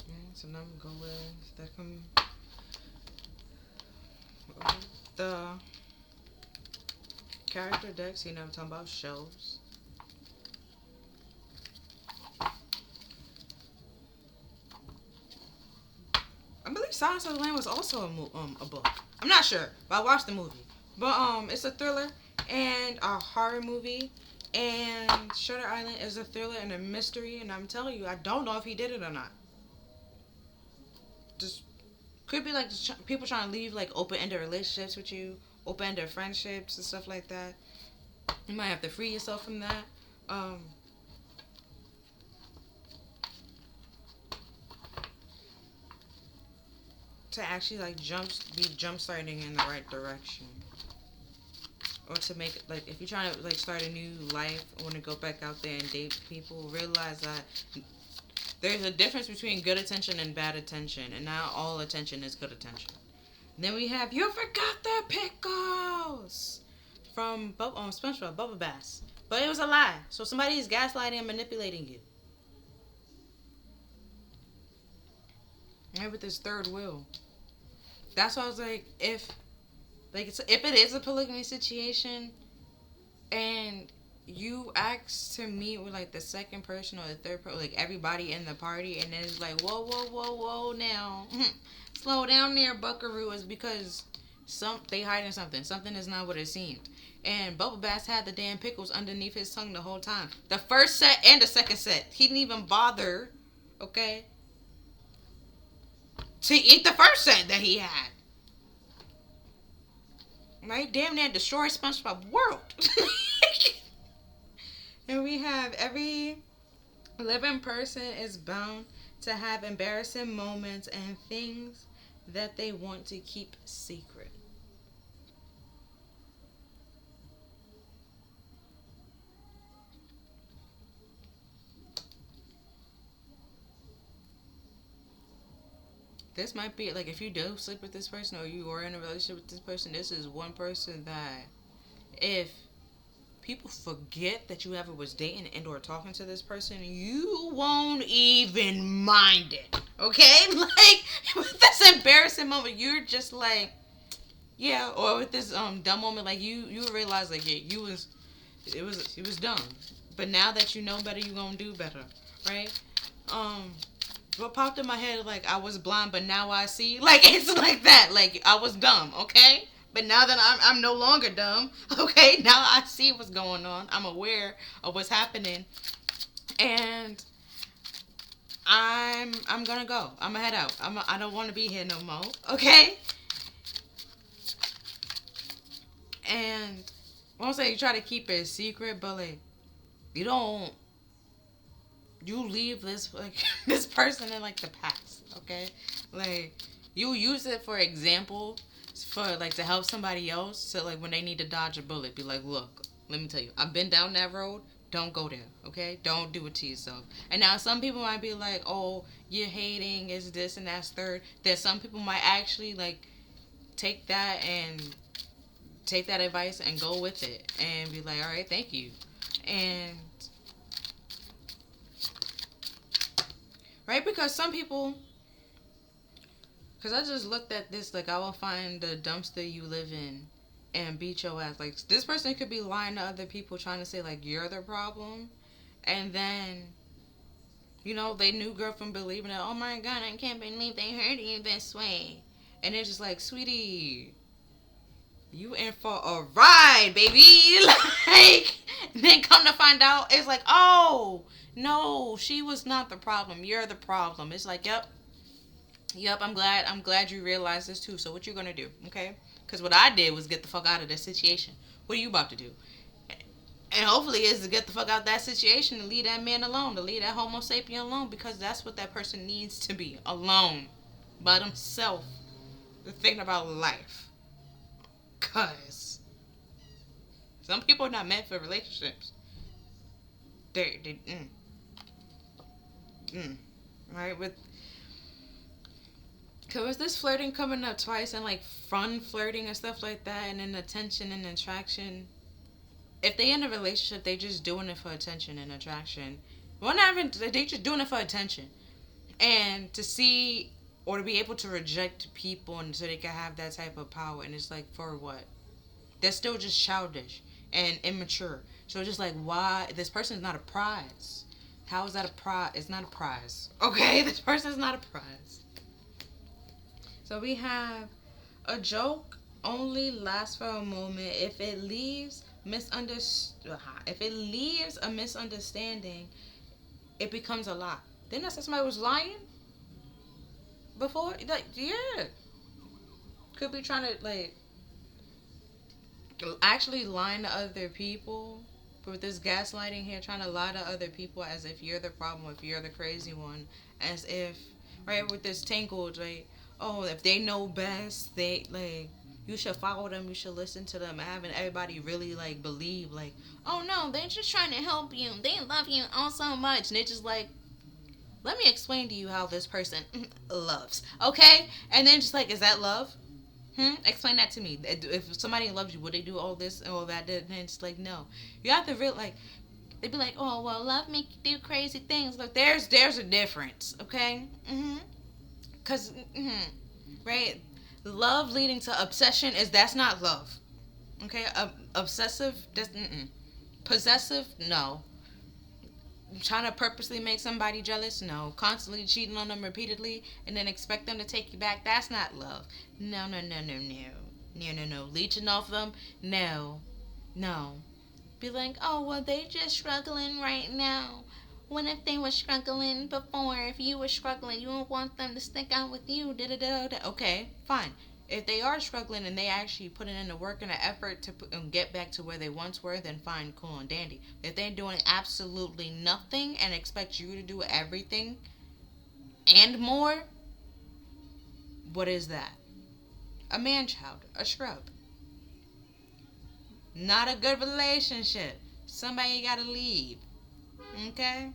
Okay, so now I'm going with the character decks. You know, I'm talking about shelves. I believe Silence of the Lamb was also a book. I'm not sure, but I watched the movie. But it's a thriller and a horror movie. And Shutter Island is a thriller and a mystery. And I'm telling you, I don't know if he did it or not. Just could be like people trying to leave like open-ended relationships with you, open-ended friendships and stuff like that. You might have to free yourself from that. Um, to actually like be jump starting in the right direction, or to make like if you're trying to like start a new life or want to go back out there and date people, realize that there's a difference between good attention and bad attention, and not all attention is good attention. Then we have you forgot the pickles from SpongeBob Bubble Bass, but it was a lie. So somebody is gaslighting and manipulating you. Right, with this third wheel. That's why I was like, if it is a polygamy situation, and you ask to meet with like the second person or the third person, like everybody in the party, and then it's like, whoa, now, slow down there, Buckaroo, is because they hiding something. Something is not what it seemed. And Bubble Bass had the damn pickles underneath his tongue the whole time. The first set and the second set, he didn't even bother, okay, to eat the first set that he had. Right? Damn near destroy SpongeBob world. And we have every living person is bound to have embarrassing moments and things that they want to keep secret. This might be like if you do sleep with this person or you are in a relationship with this person, this is one person that if people forget that you ever was dating and or talking to this person, you won't even mind it. Okay? Like with this embarrassing moment, you're just like, yeah, or with this dumb moment, like you realize like yeah, it was dumb. But now that you know better, you gonna do better. Right? What popped in my head, like, I was blind, but now I see. Like, it's like that. Like, I was dumb, okay? But now that I'm no longer dumb, okay? Now I see what's going on. I'm aware of what's happening. And I'm gonna go. I'm gonna head out. I don't want to be here no more, okay? And I won't say you try to keep it a secret, but, like, you don't you leave this like this person in like the past, okay? Like you use it for example for like to help somebody else. So like when they need to dodge a bullet, be like, look, let me tell you, I've been down that road. Don't go there, okay? Don't do it to yourself. And now some people might be like, oh, you're hating, is this and that's third. That some people might actually like take that advice and go with it and be like, all right, thank you. And right? Because some people, because I just looked at this, like, I will find the dumpster you live in and beat your ass. Like, this person could be lying to other people trying to say, like, you're the problem. And then, you know, they new girlfriend believing that, oh my God, I can't believe they hurt you this way. And it's just like, sweetie, you in for a ride, baby. Like, then come to find out, it's like, oh, no, she was not the problem. You're the problem. It's like, yep. I'm glad you realized this too. So what you gonna do, okay? Because what I did was get the fuck out of this situation. What are you about to do? And hopefully is to get the fuck out of that situation and leave that man alone, to leave that homo sapien alone, because that's what that person needs to be, alone, by themselves, to think about life. Cause some people are not meant for relationships. Right, with cause this flirting coming up twice and like fun flirting and stuff like that, and then attention and attraction. If they in a relationship, they just doing it for attention and attraction. Well, not even, they just doing it for attention, and to see or to be able to reject people, and so they can have that type of power. And it's like, for what? They're still just childish and immature. So just like, why this person is not a prize? How is that a prize? It's not a prize. Okay, this person is not a prize. So we have a joke only lasts for a moment. If it leaves a misunderstanding, it becomes a lie. Didn't I say somebody was lying before? Like, yeah, could be trying to like actually lying to other people. But with this gaslighting here, trying to lie to other people as if you're the problem, if you're the crazy one, as if, right, with this tangled, right, oh, if they know best, they, like, you should follow them, you should listen to them, having everybody really, like, believe, like, oh, no, they're just trying to help you, they love you all so much, and it's just like, let me explain to you how this person loves, okay? And then just like, is that love? Explain that to me. If somebody loves you, would they do all this and all that? Then it's like, no. You have to real like. They'd be like, oh well, love make you do crazy things. Like there's a difference, okay? Cause right, love leading to obsession that's not love. Okay, obsessive, that's possessive, no. Trying to purposely make somebody jealous, no. Constantly cheating on them repeatedly and then expect them to take you back, that's not love. No, no, no, no, no. No, no, no. Leeching off them, no. No. Be like, oh, well, they just struggling right now. What if they were struggling before? If you were struggling, you would want them to stick out with you. Da da da da. Okay, fine. If they are struggling and they actually putting in the work and the effort to get back to where they once were, then fine, cool and dandy. If they're doing absolutely nothing and expect you to do everything and more, what is that? A man child, a scrub. Not a good relationship. Somebody gotta leave. Okay?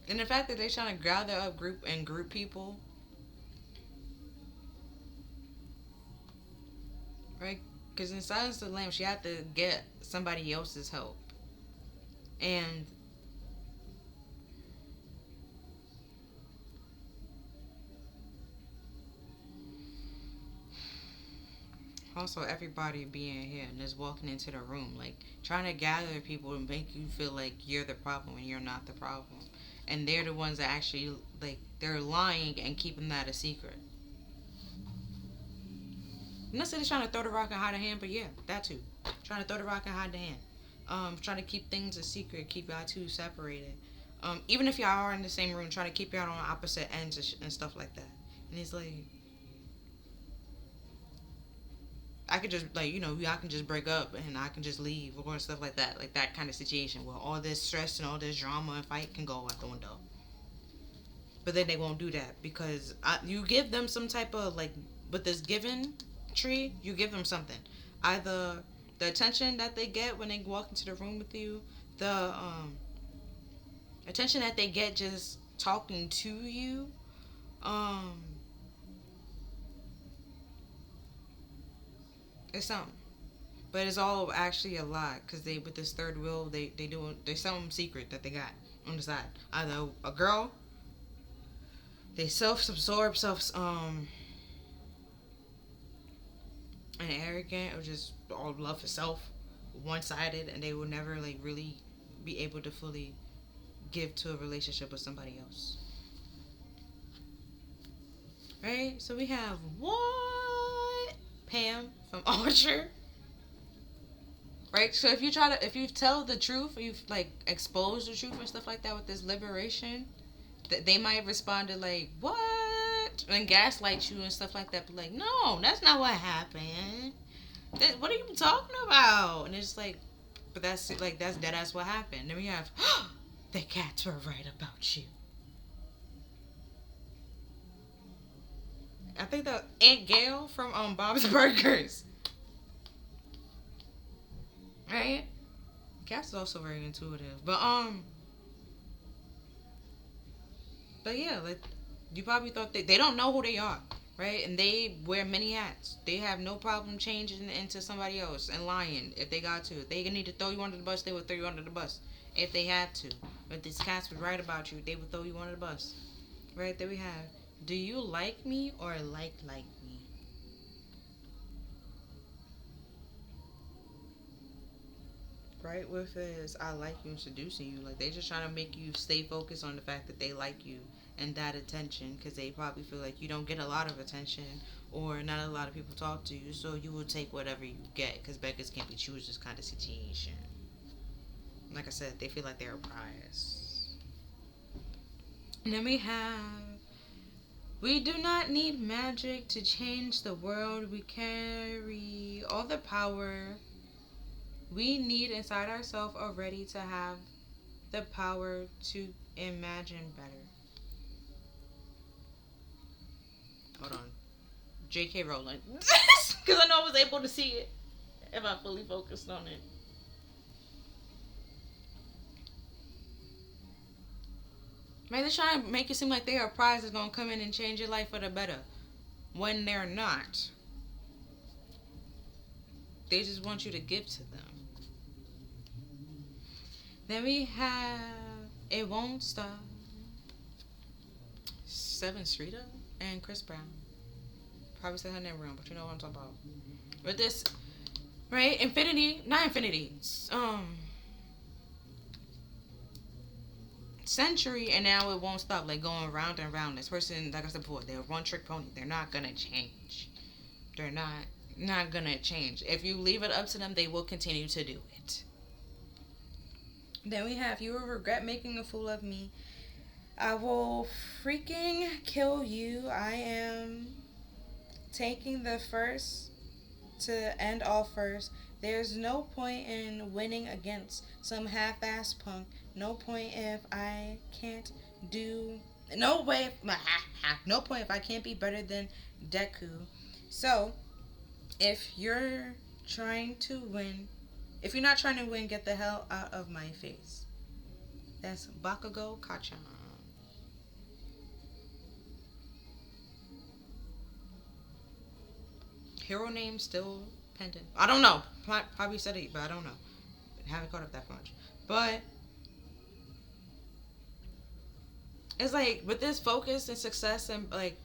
And the fact that they're trying to gather up group people, right? Because in Silence of the Lambs, you have to get somebody else's help. And also everybody being here and just walking into the room, like trying to gather people and make you feel like you're the problem when you're not the problem. And they're the ones that actually, like, they're lying and keeping that a secret. I'm not saying they're trying to throw the rock and hide the hand, but yeah, that too. Trying to throw the rock and hide the hand. Trying to keep things a secret, keep y'all two separated. Even if y'all are in the same room, trying to keep y'all on opposite ends and stuff like that. And it's like, I could just, like, y'all can just break up and I can just leave or stuff like that. Like that kind of situation where all this stress and all this drama and fight can go out the window. But then they won't do that because you give them some type of, like, with this given tree, you give them something. Either the attention that they get when they walk into the room with you, the attention that they get just talking to you, it's something. But it's all actually a lie because they, with this third wheel, there's something secret that they got on the side. Either a girl, they self-absorb, and arrogant, or just all love for self, one-sided, and they will never, like, really be able to fully give to a relationship with somebody else. Right? So we have what? Pam from Archer. Right? So if you tell the truth, or you, like, expose the truth and stuff like that with this liberation, they might respond to, like, what? And gaslight you and stuff like that. But, like, no, that's not what happened. What are you talking about? And it's like, but that's deadass what happened. Then we have, the cats were right about you. I think that Aunt Gail from Bob's Burgers. Right? Cats is also very intuitive. But yeah, like, you probably thought they don't know who they are, right? And they wear many hats. They have no problem changing into somebody else and lying if they got to. If they need to throw you under the bus, they would throw you under the bus if they had to. But these cats would write about you, they would throw you under the bus. Right, there we have. Do you like me or like me? Right, with this, I like you and seducing you. Like, they just trying to make you stay focused on the fact that they like you and that attention, because they probably feel like you don't get a lot of attention or not a lot of people talk to you, so you will take whatever you get, because beggars can't be choosers kind of situation. Like I said, they feel like they're a prize. And then we do not need magic to change the world. We carry all the power we need inside ourselves already to have the power to imagine better. Hold on. J.K. Rowling. Because I know I was able to see it if I fully focused on it. Man, they're trying to make it seem like they're a prize that's gonna come in and change your life for the better. When they're not. They just want you to give to them. Then we have It Won't Stop. Seven Streeter and Chris Brown. Probably said her name wrong, but you know what I'm talking about. With this, right? Infinity, not Infinity. Century, and now it won't stop. Like going round and round. This person, like I said before, they're a one trick pony. They're not gonna change. They're not gonna change. If you leave it up to them, they will continue to do it. Then we have You Will Regret Making a Fool of Me. I will freaking kill you. I am taking the first to end all first. There's no point in winning against some half-ass punk. No point if I can't do. No way. No point if I can't be better than Deku. So, if you're trying to win, if you're not trying to win, get the hell out of my face. That's Bakugo Kachan. Hero name still pending. I don't know. Probably said it, but I don't know. Haven't caught up that much. But it's like with this focus and success and like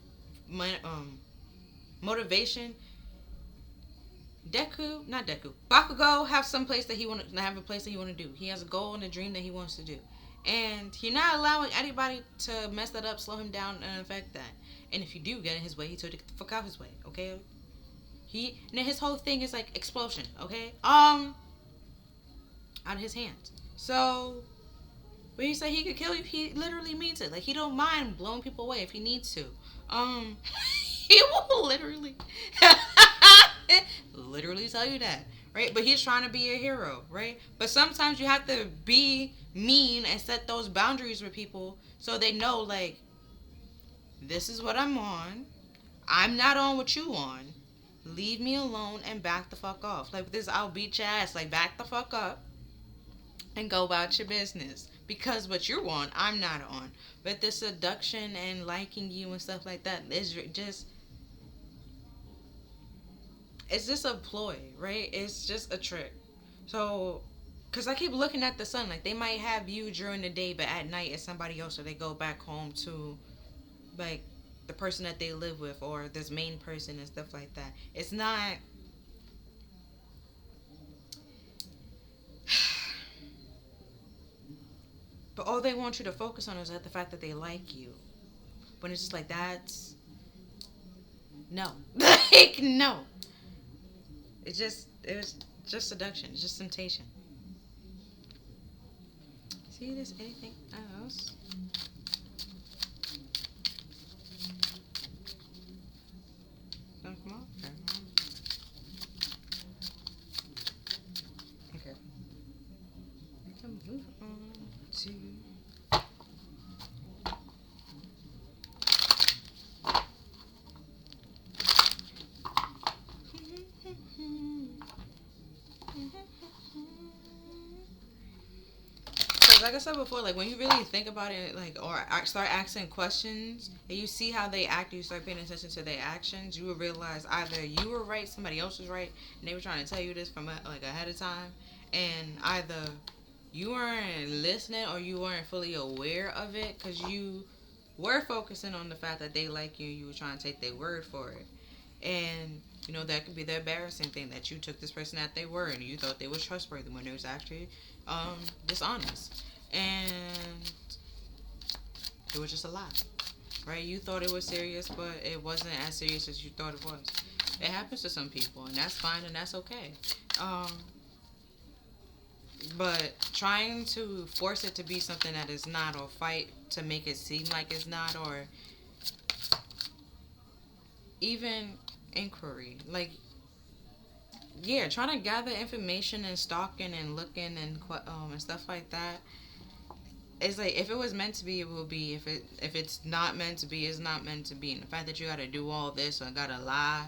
motivation, not Deku, Bakugo have some place that he want to have a place that he want to do. He has a goal and a dream that he wants to do, and you're not allowing anybody to mess that up, slow him down, and affect that. And if you do get in his way, he took the fuck out his way. Okay, and his whole thing is like explosion. Okay, out of his hands. So when he say he could kill you, he literally means it. Like he don't mind blowing people away if he needs to. He will literally literally tell you that, right? But he's trying to be a hero, right? But sometimes you have to be mean and set those boundaries with people so they know, like, this is what I'm on. I'm not on what you on. Leave me alone and back the fuck off. Like this, I'll beat your ass. Like back the fuck up and go about your business. Because what you're on, I'm not on. But the seduction and liking you and stuff like that is just, it's just a ploy, right? It's just a trick. So, because I keep looking at the sun, like they might have you during the day, but at night it's somebody else, or they go back home to, like, the person that they live with, or this main person and stuff like that. It's not. But all they want you to focus on is the fact that they like you. When it's just like, that's. No. Like, no. It was just seduction. It's just temptation. See, there's anything else? Don't come on. Okay. We can move on to. Like I said before, like when you really think about it, like, or start asking questions and you see how they act, you start paying attention to their actions, you will realize either you were right, somebody else was right, and they were trying to tell you this from like ahead of time, and either you weren't listening or you weren't fully aware of it because you were focusing on the fact that they like you, you were trying to take their word for it. And you know that could be the embarrassing thing, that you took this person at their word and you thought they was trustworthy when they was actually dishonest. And it was just a lie, right? You thought it was serious, but it wasn't as serious as you thought it was. It happens to some people, and that's fine, and that's okay. But trying to force it to be something that is not, or fight to make it seem like it's not, or even inquiry, like, yeah, trying to gather information and stalking and looking and stuff like that. It's like, if it was meant to be, it will be. If it's not meant to be, it's not meant to be. And the fact that you gotta do all this, or gotta lie,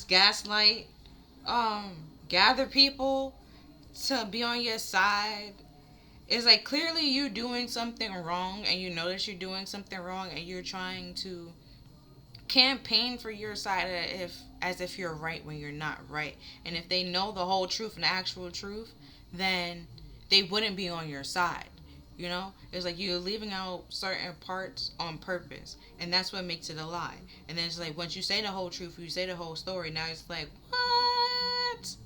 gaslight, gather people to be on your side, It's like clearly you doing something wrong, and you notice you're doing something wrong, and you're trying to campaign for your side as if you're right when you're not right. And if they know the whole truth and the actual truth, then they wouldn't be on your side. You know, it's like you're leaving out certain parts on purpose, and that's what makes it a lie. And then it's like once you say the whole truth, you say the whole story. Now it's like, what?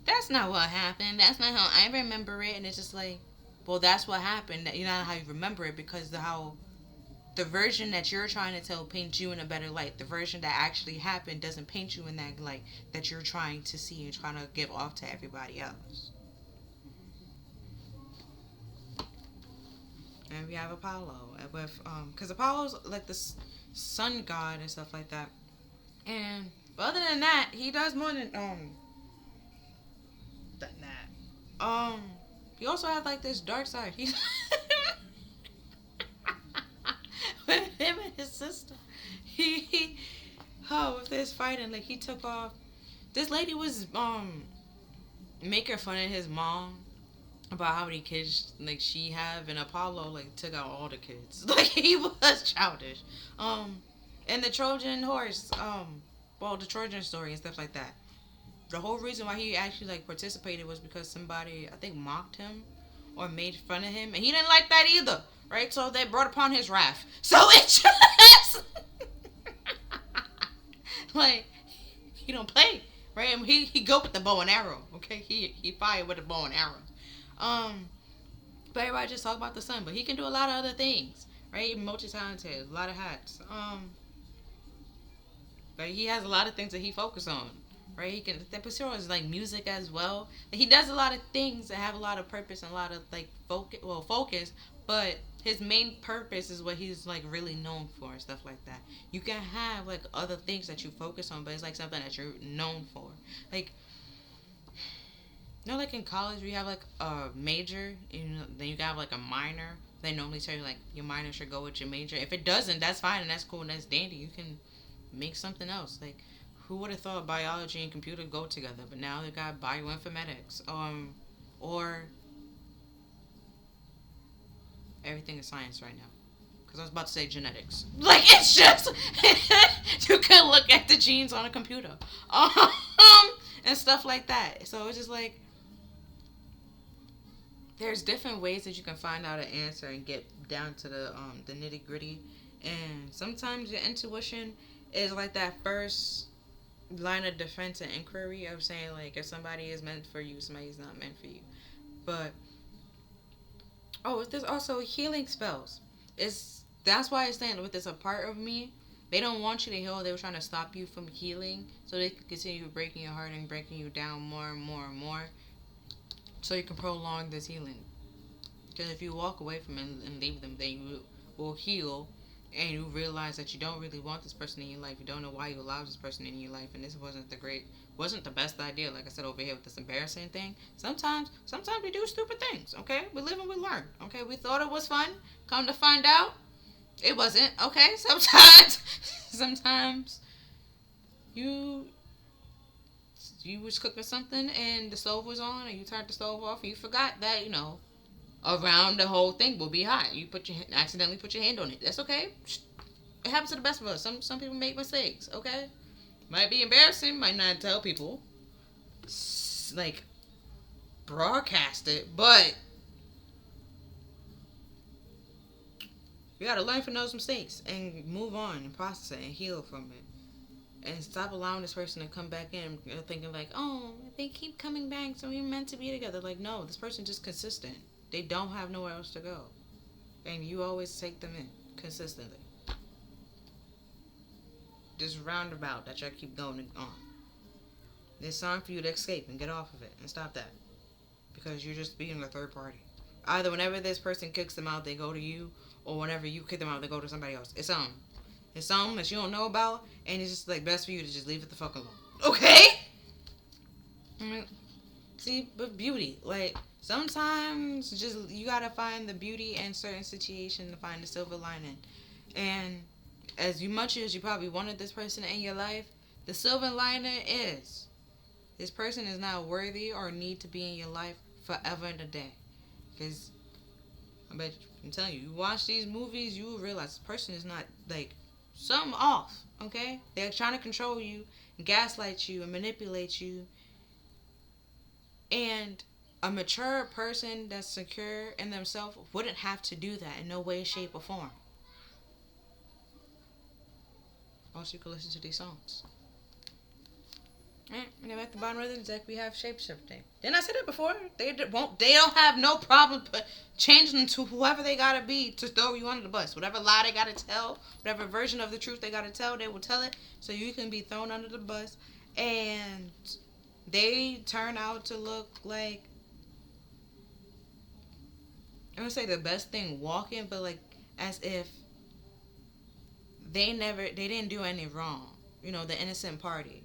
That's not what happened. That's not how I remember it. And it's just like, well, that's what happened. You know how you remember it because how the version that you're trying to tell paints you in a better light. The version that actually happened doesn't paint you in that light that you're trying to see and trying to give off to everybody else. And we have Apollo with because Apollo's like this sun god and stuff like that. And but other than that, he does more than that. He also has like this dark side. He with him and his sister. He oh with this fighting, like he took off. This lady was making fun of his mom about how many kids like she have, and Apollo like took out all the kids. Like he was childish. And the Trojan horse, well the Trojan story and stuff like that. The whole reason why he actually like participated was because somebody I think mocked him or made fun of him, and he didn't like that either. Right, so they brought upon his wrath. So it just like he don't play, right? And he go with the bow and arrow. Okay, he fired with a bow and arrow. But everybody just talk about the sun, but he can do a lot of other things, right? Multi-talented, a lot of hats. But he has a lot of things that he focus on, right? He can. That sure is like music as well. He does a lot of things that have a lot of purpose and a lot of like focus. But his main purpose is what he's like really known for and stuff like that. You can have like other things that you focus on, but it's like something that you're known for. Like you know, like in college, we have like a major, then you got like a minor. They normally tell you like your minor should go with your major. If it doesn't, that's fine and that's cool and that's dandy. You can make something else. Like who would have thought biology and computer go together? But now they got bioinformatics, or everything is science right now. Because I was about to say genetics. Like it's just you can look at the genes on a computer, and stuff like that. So it's just like there's different ways that you can find out an answer and get down to the nitty gritty. And sometimes your intuition is like that first line of defense and inquiry of saying like if somebody is meant for you, somebody's not meant for you. But there's also healing spells. It's that's why it's saying with this a part of me. They don't want you to heal. They were trying to stop you from healing so they can continue breaking your heart and breaking you down more and more and more so you can prolong this healing. Because if you walk away from it and leave them, then you will heal and you realize that you don't really want this person in your life. You don't know why you allowed this person in your life, and this wasn't the best idea. Like I said over here with this embarrassing thing. Sometimes we do stupid things. Okay, we live and we learn. Okay, we thought it was fun. Come to find out, it wasn't. Okay, sometimes you was cooking something and the stove was on and you turned the stove off and you forgot that around the whole thing will be hot. You accidentally put your hand on it. That's okay. It happens to the best of us. Some people make mistakes. Okay, might be embarrassing. Might not tell people. Like broadcast it, but you gotta learn from those mistakes and move on and process it and heal from it. And stop allowing this person to come back in thinking like, oh, they keep coming back, so we're meant to be together. Like, no, this person just consistent. They don't have nowhere else to go. And you always take them in consistently. This roundabout that y'all keep going on. It's time for you to escape and get off of it and stop that. Because you're just being a third party. Either whenever this person kicks them out, they go to you, or whenever you kick them out, they go to somebody else. It's something that you don't know about, and it's just like best for you to just leave it the fuck alone. Okay? See, but beauty, like sometimes just you gotta find the beauty in certain situations to find the silver lining. And as much as you probably wanted this person in your life, the silver lining is this person is not worthy or need to be in your life forever and a day. Because I bet I'm telling you, you watch these movies, you will realize this person is not like something off. Okay, they're trying to control you, gaslight you, and manipulate you. And a mature person that's secure in themselves wouldn't have to do that in no way, shape, or form. Also, you can listen to these songs. And then at the bottom of the deck, we have shapeshifting. Didn't I say that before? They won't. They don't have no problem changing to whoever they gotta be to throw you under the bus. Whatever lie they gotta tell, whatever version of the truth they gotta tell, they will tell it so you can be thrown under the bus. And they turn out to look like, I'm gonna say the best thing walking, but like as if they didn't do any wrong. You know, the innocent party.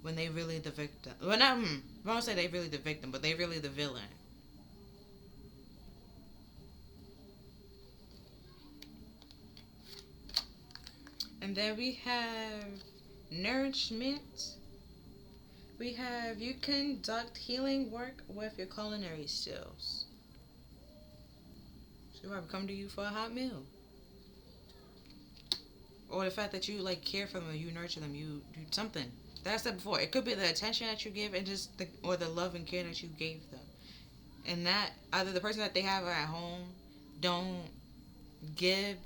When they really the victim. Well, not, I won't say they really the victim, but they really the villain. And then we have nourishment. We have you conduct healing work with your culinary skills. So you might come to you for a hot meal. Or the fact that you like care for them, you nurture them, you do something. That I said before, it could be the attention that you give and just or the love and care that you gave them. And that either the person that they have at home don't give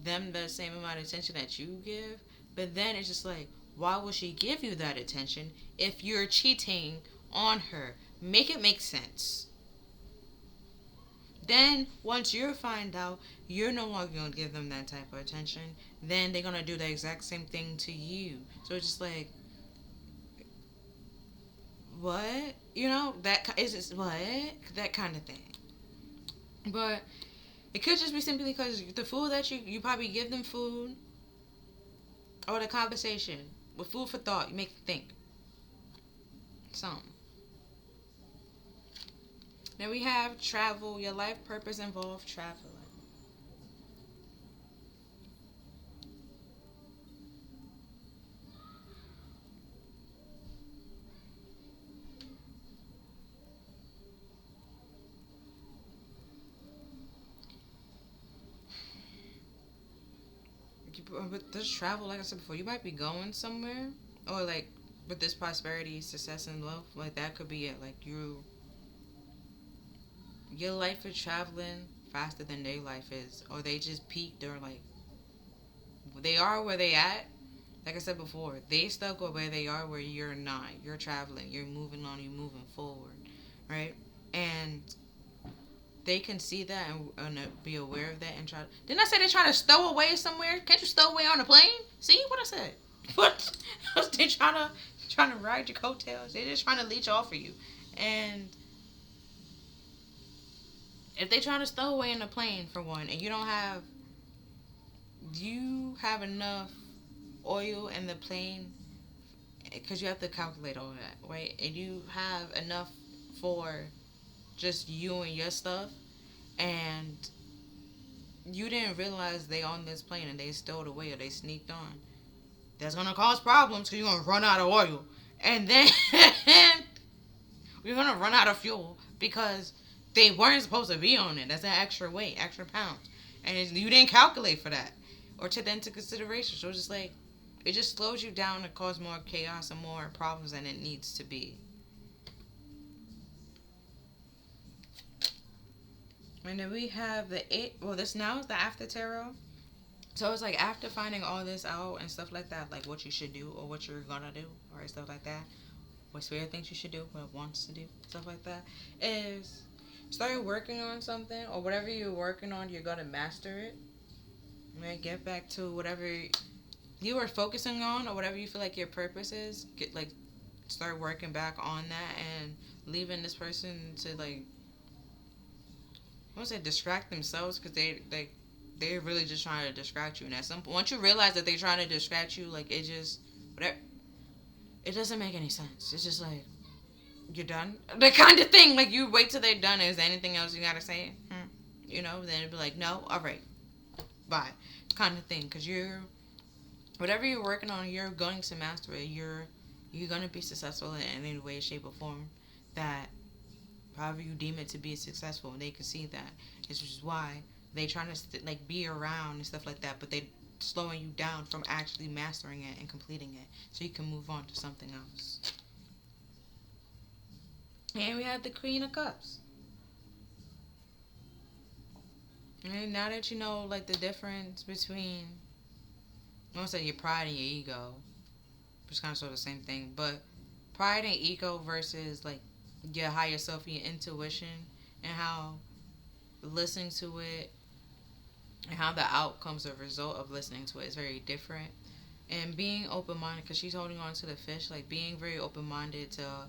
them the same amount of attention that you give. But then it's just like, why would she give you that attention if you're cheating on her? Make it make sense. Then, once you find out you're no longer going to give them that type of attention, then they're going to do the exact same thing to you. So it's just like, what? You know, that is just, what? That kind of thing. But it could just be simply because the food that you probably give them food, or the conversation. With food for thought, you make them think. Something. Then we have travel. Your life purpose involves traveling. With this travel, like I said before, you might be going somewhere, or like with this prosperity, success, and love, like that could be it. Like your life is traveling faster than their life is, or they just peaked, or like they are where they at. Like I said before, they stuck with where they are, where you're not. You're traveling, you're moving on, you're moving forward, right? And they can see that and be aware of that and try. Didn't I say they're trying to stow away somewhere? Can't you stow away on a plane? See what I said? What? They trying to ride your coattails. They're just trying to leech off of you. And if they try to stow away in a plane for one, and you have enough oil in the plane, because you have to calculate all that, right? And you have enough for just you and your stuff, and you didn't realize they on this plane and they stowed away or they sneaked on. That's gonna cause problems because you're gonna run out of oil, and then you're gonna run out of fuel because they weren't supposed to be on it. That's an extra weight, extra pounds, and you didn't calculate for that or take that into consideration. So it's just like it just slows you down and cause more chaos and more problems than it needs to be. And then we have the 8. Well, this now is the after tarot. So it's like after finding all this out and stuff like that, like what you should do or what you're gonna do, or stuff like that, what Spirit thinks you should do, what it wants to do, stuff like that, is start working on something or whatever you're working on, you're gonna master it. Right? Get back to whatever you are focusing on or whatever you feel like your purpose is. Start working back on that and leaving this person to like. I won't say distract themselves because they're really just trying to distract you. And at some point, once you realize that they're trying to distract you, like it just whatever, it doesn't make any sense. It's just like you're done, the kind of thing. Like you wait till they're done. Is there anything else you gotta say? You know, then it'd be like no, all right, bye, kind of thing. Because whatever you're working on, you're going to master it. You're gonna be successful in any way, shape, or form that however you deem it to be successful, and they can see that. Which is why they trying to like be around and stuff like that, but they slowing you down from actually mastering it and completing it, so you can move on to something else. And we have the Queen of Cups. And now that you know like the difference between, I won't say your pride and your ego, which kind of sort of the same thing, but pride and ego versus like your higher self, your intuition, and how listening to it and how the outcomes or result of listening to it is very different. And being open minded, because she's holding on to the fish, like being very open minded to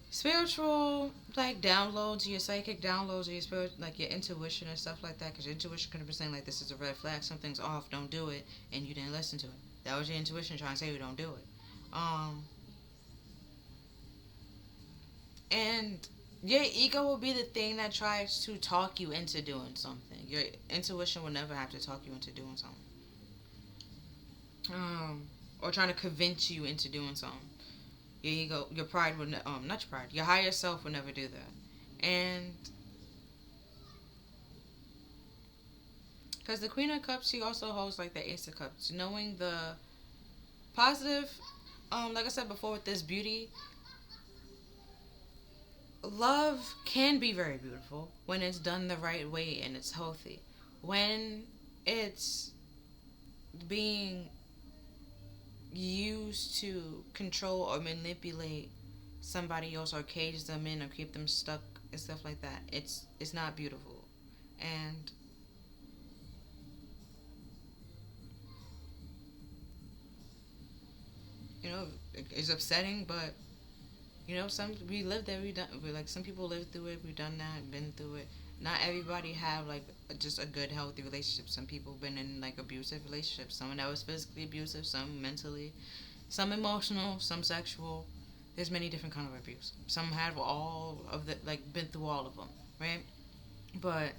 spiritual like downloads, your psychic downloads, or your spirit, like your intuition and stuff like that. Because your intuition could have been saying like this is a red flag, something's off, don't do it, and you didn't listen to it. That was your intuition trying to say you don't do it. And your ego will be the thing that tries to talk you into doing something. Your intuition will never have to talk you into doing something. Or trying to convince you into doing something. Your ego, your pride would, not your pride, your higher self would never do that. And because the Queen of Cups, she also holds like the Ace of Cups, knowing the positive. Like I said before, with this beauty, love can be very beautiful when it's done the right way and it's healthy. When it's being used to control or manipulate somebody else or cage them in or keep them stuck and stuff like that, it's not beautiful. And you know, it's upsetting, but you know, some we live there. We done. We like some people live through it. We've done that. Been through it. Not everybody have like just a good healthy relationship. Some people been in like abusive relationships. Some that was physically abusive. Some mentally. Some emotional. Some sexual. There's many different kind of abuse. Some have all of the like been through all of them, right? But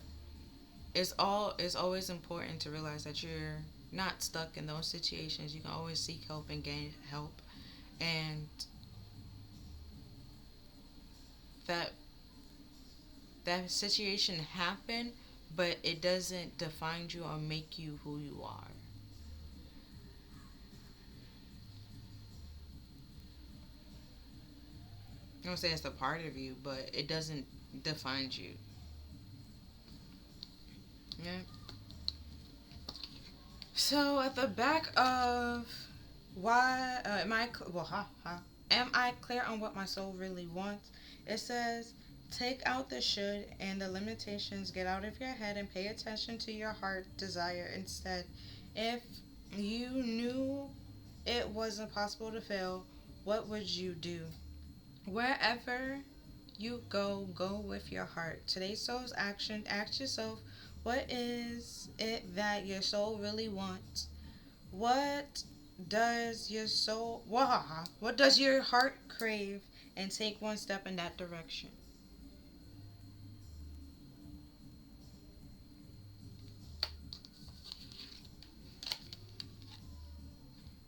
it's always important to realize that you're not stuck in those situations. You can always seek help and gain help, and that that situation happened, but it doesn't define you or make you who you are. I don't say it's a part of you, but it doesn't define you. Yeah. So at the back of why am I well am I clear on what my soul really wants? It says take out the should and the limitations, get out of your head and pay attention to your heart desire instead. If you knew it wasn't possible to fail, what would you do? Wherever you go, go with your heart. Today's soul's action, ask yourself, what is it that your soul really wants? What does your soul, what does your heart crave? And take one step in that direction.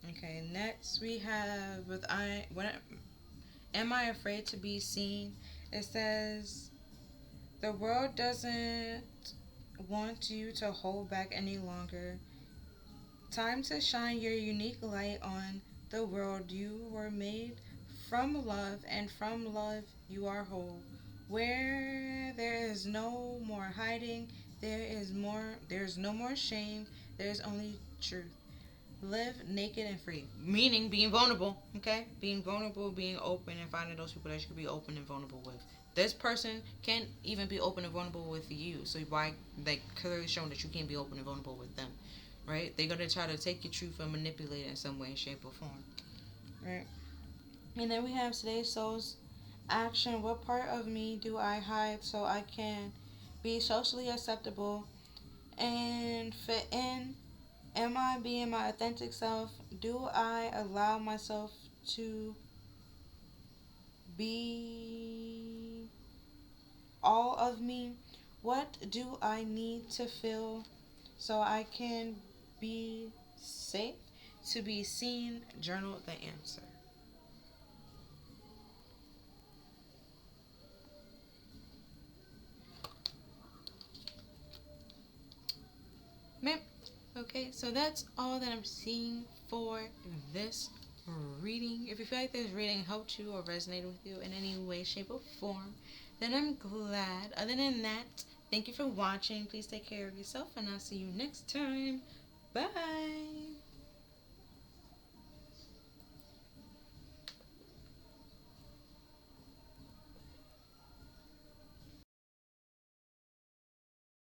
Okay, next we have with am I afraid to be seen? It says the world doesn't want you to hold back any longer. Time to shine your unique light on the world. You were made from love, and from love you are whole. Where there is no more hiding, there's no more shame, there's only truth. Live naked and free. Meaning being vulnerable, okay? Being vulnerable, being open, and finding those people that you can be open and vulnerable with. This person can't even be open and vulnerable with you. So why, like, clearly showing that you can't be open and vulnerable with them, right? They're going to try to take your truth and manipulate it in some way, shape, or form, right? And then we have today's soul's action. What part of me do I hide so I can be socially acceptable and fit in? Am I being my authentic self? Do I allow myself to be all of me? What do I need to feel so I can be safe to be seen? Journal the answer. Okay, so that's all that I'm seeing for this reading. If you feel like this reading helped you or resonated with you in any way, shape, or form, then I'm glad. Other than that, thank you for watching. Please take care of yourself, and I'll see you next time. Bye.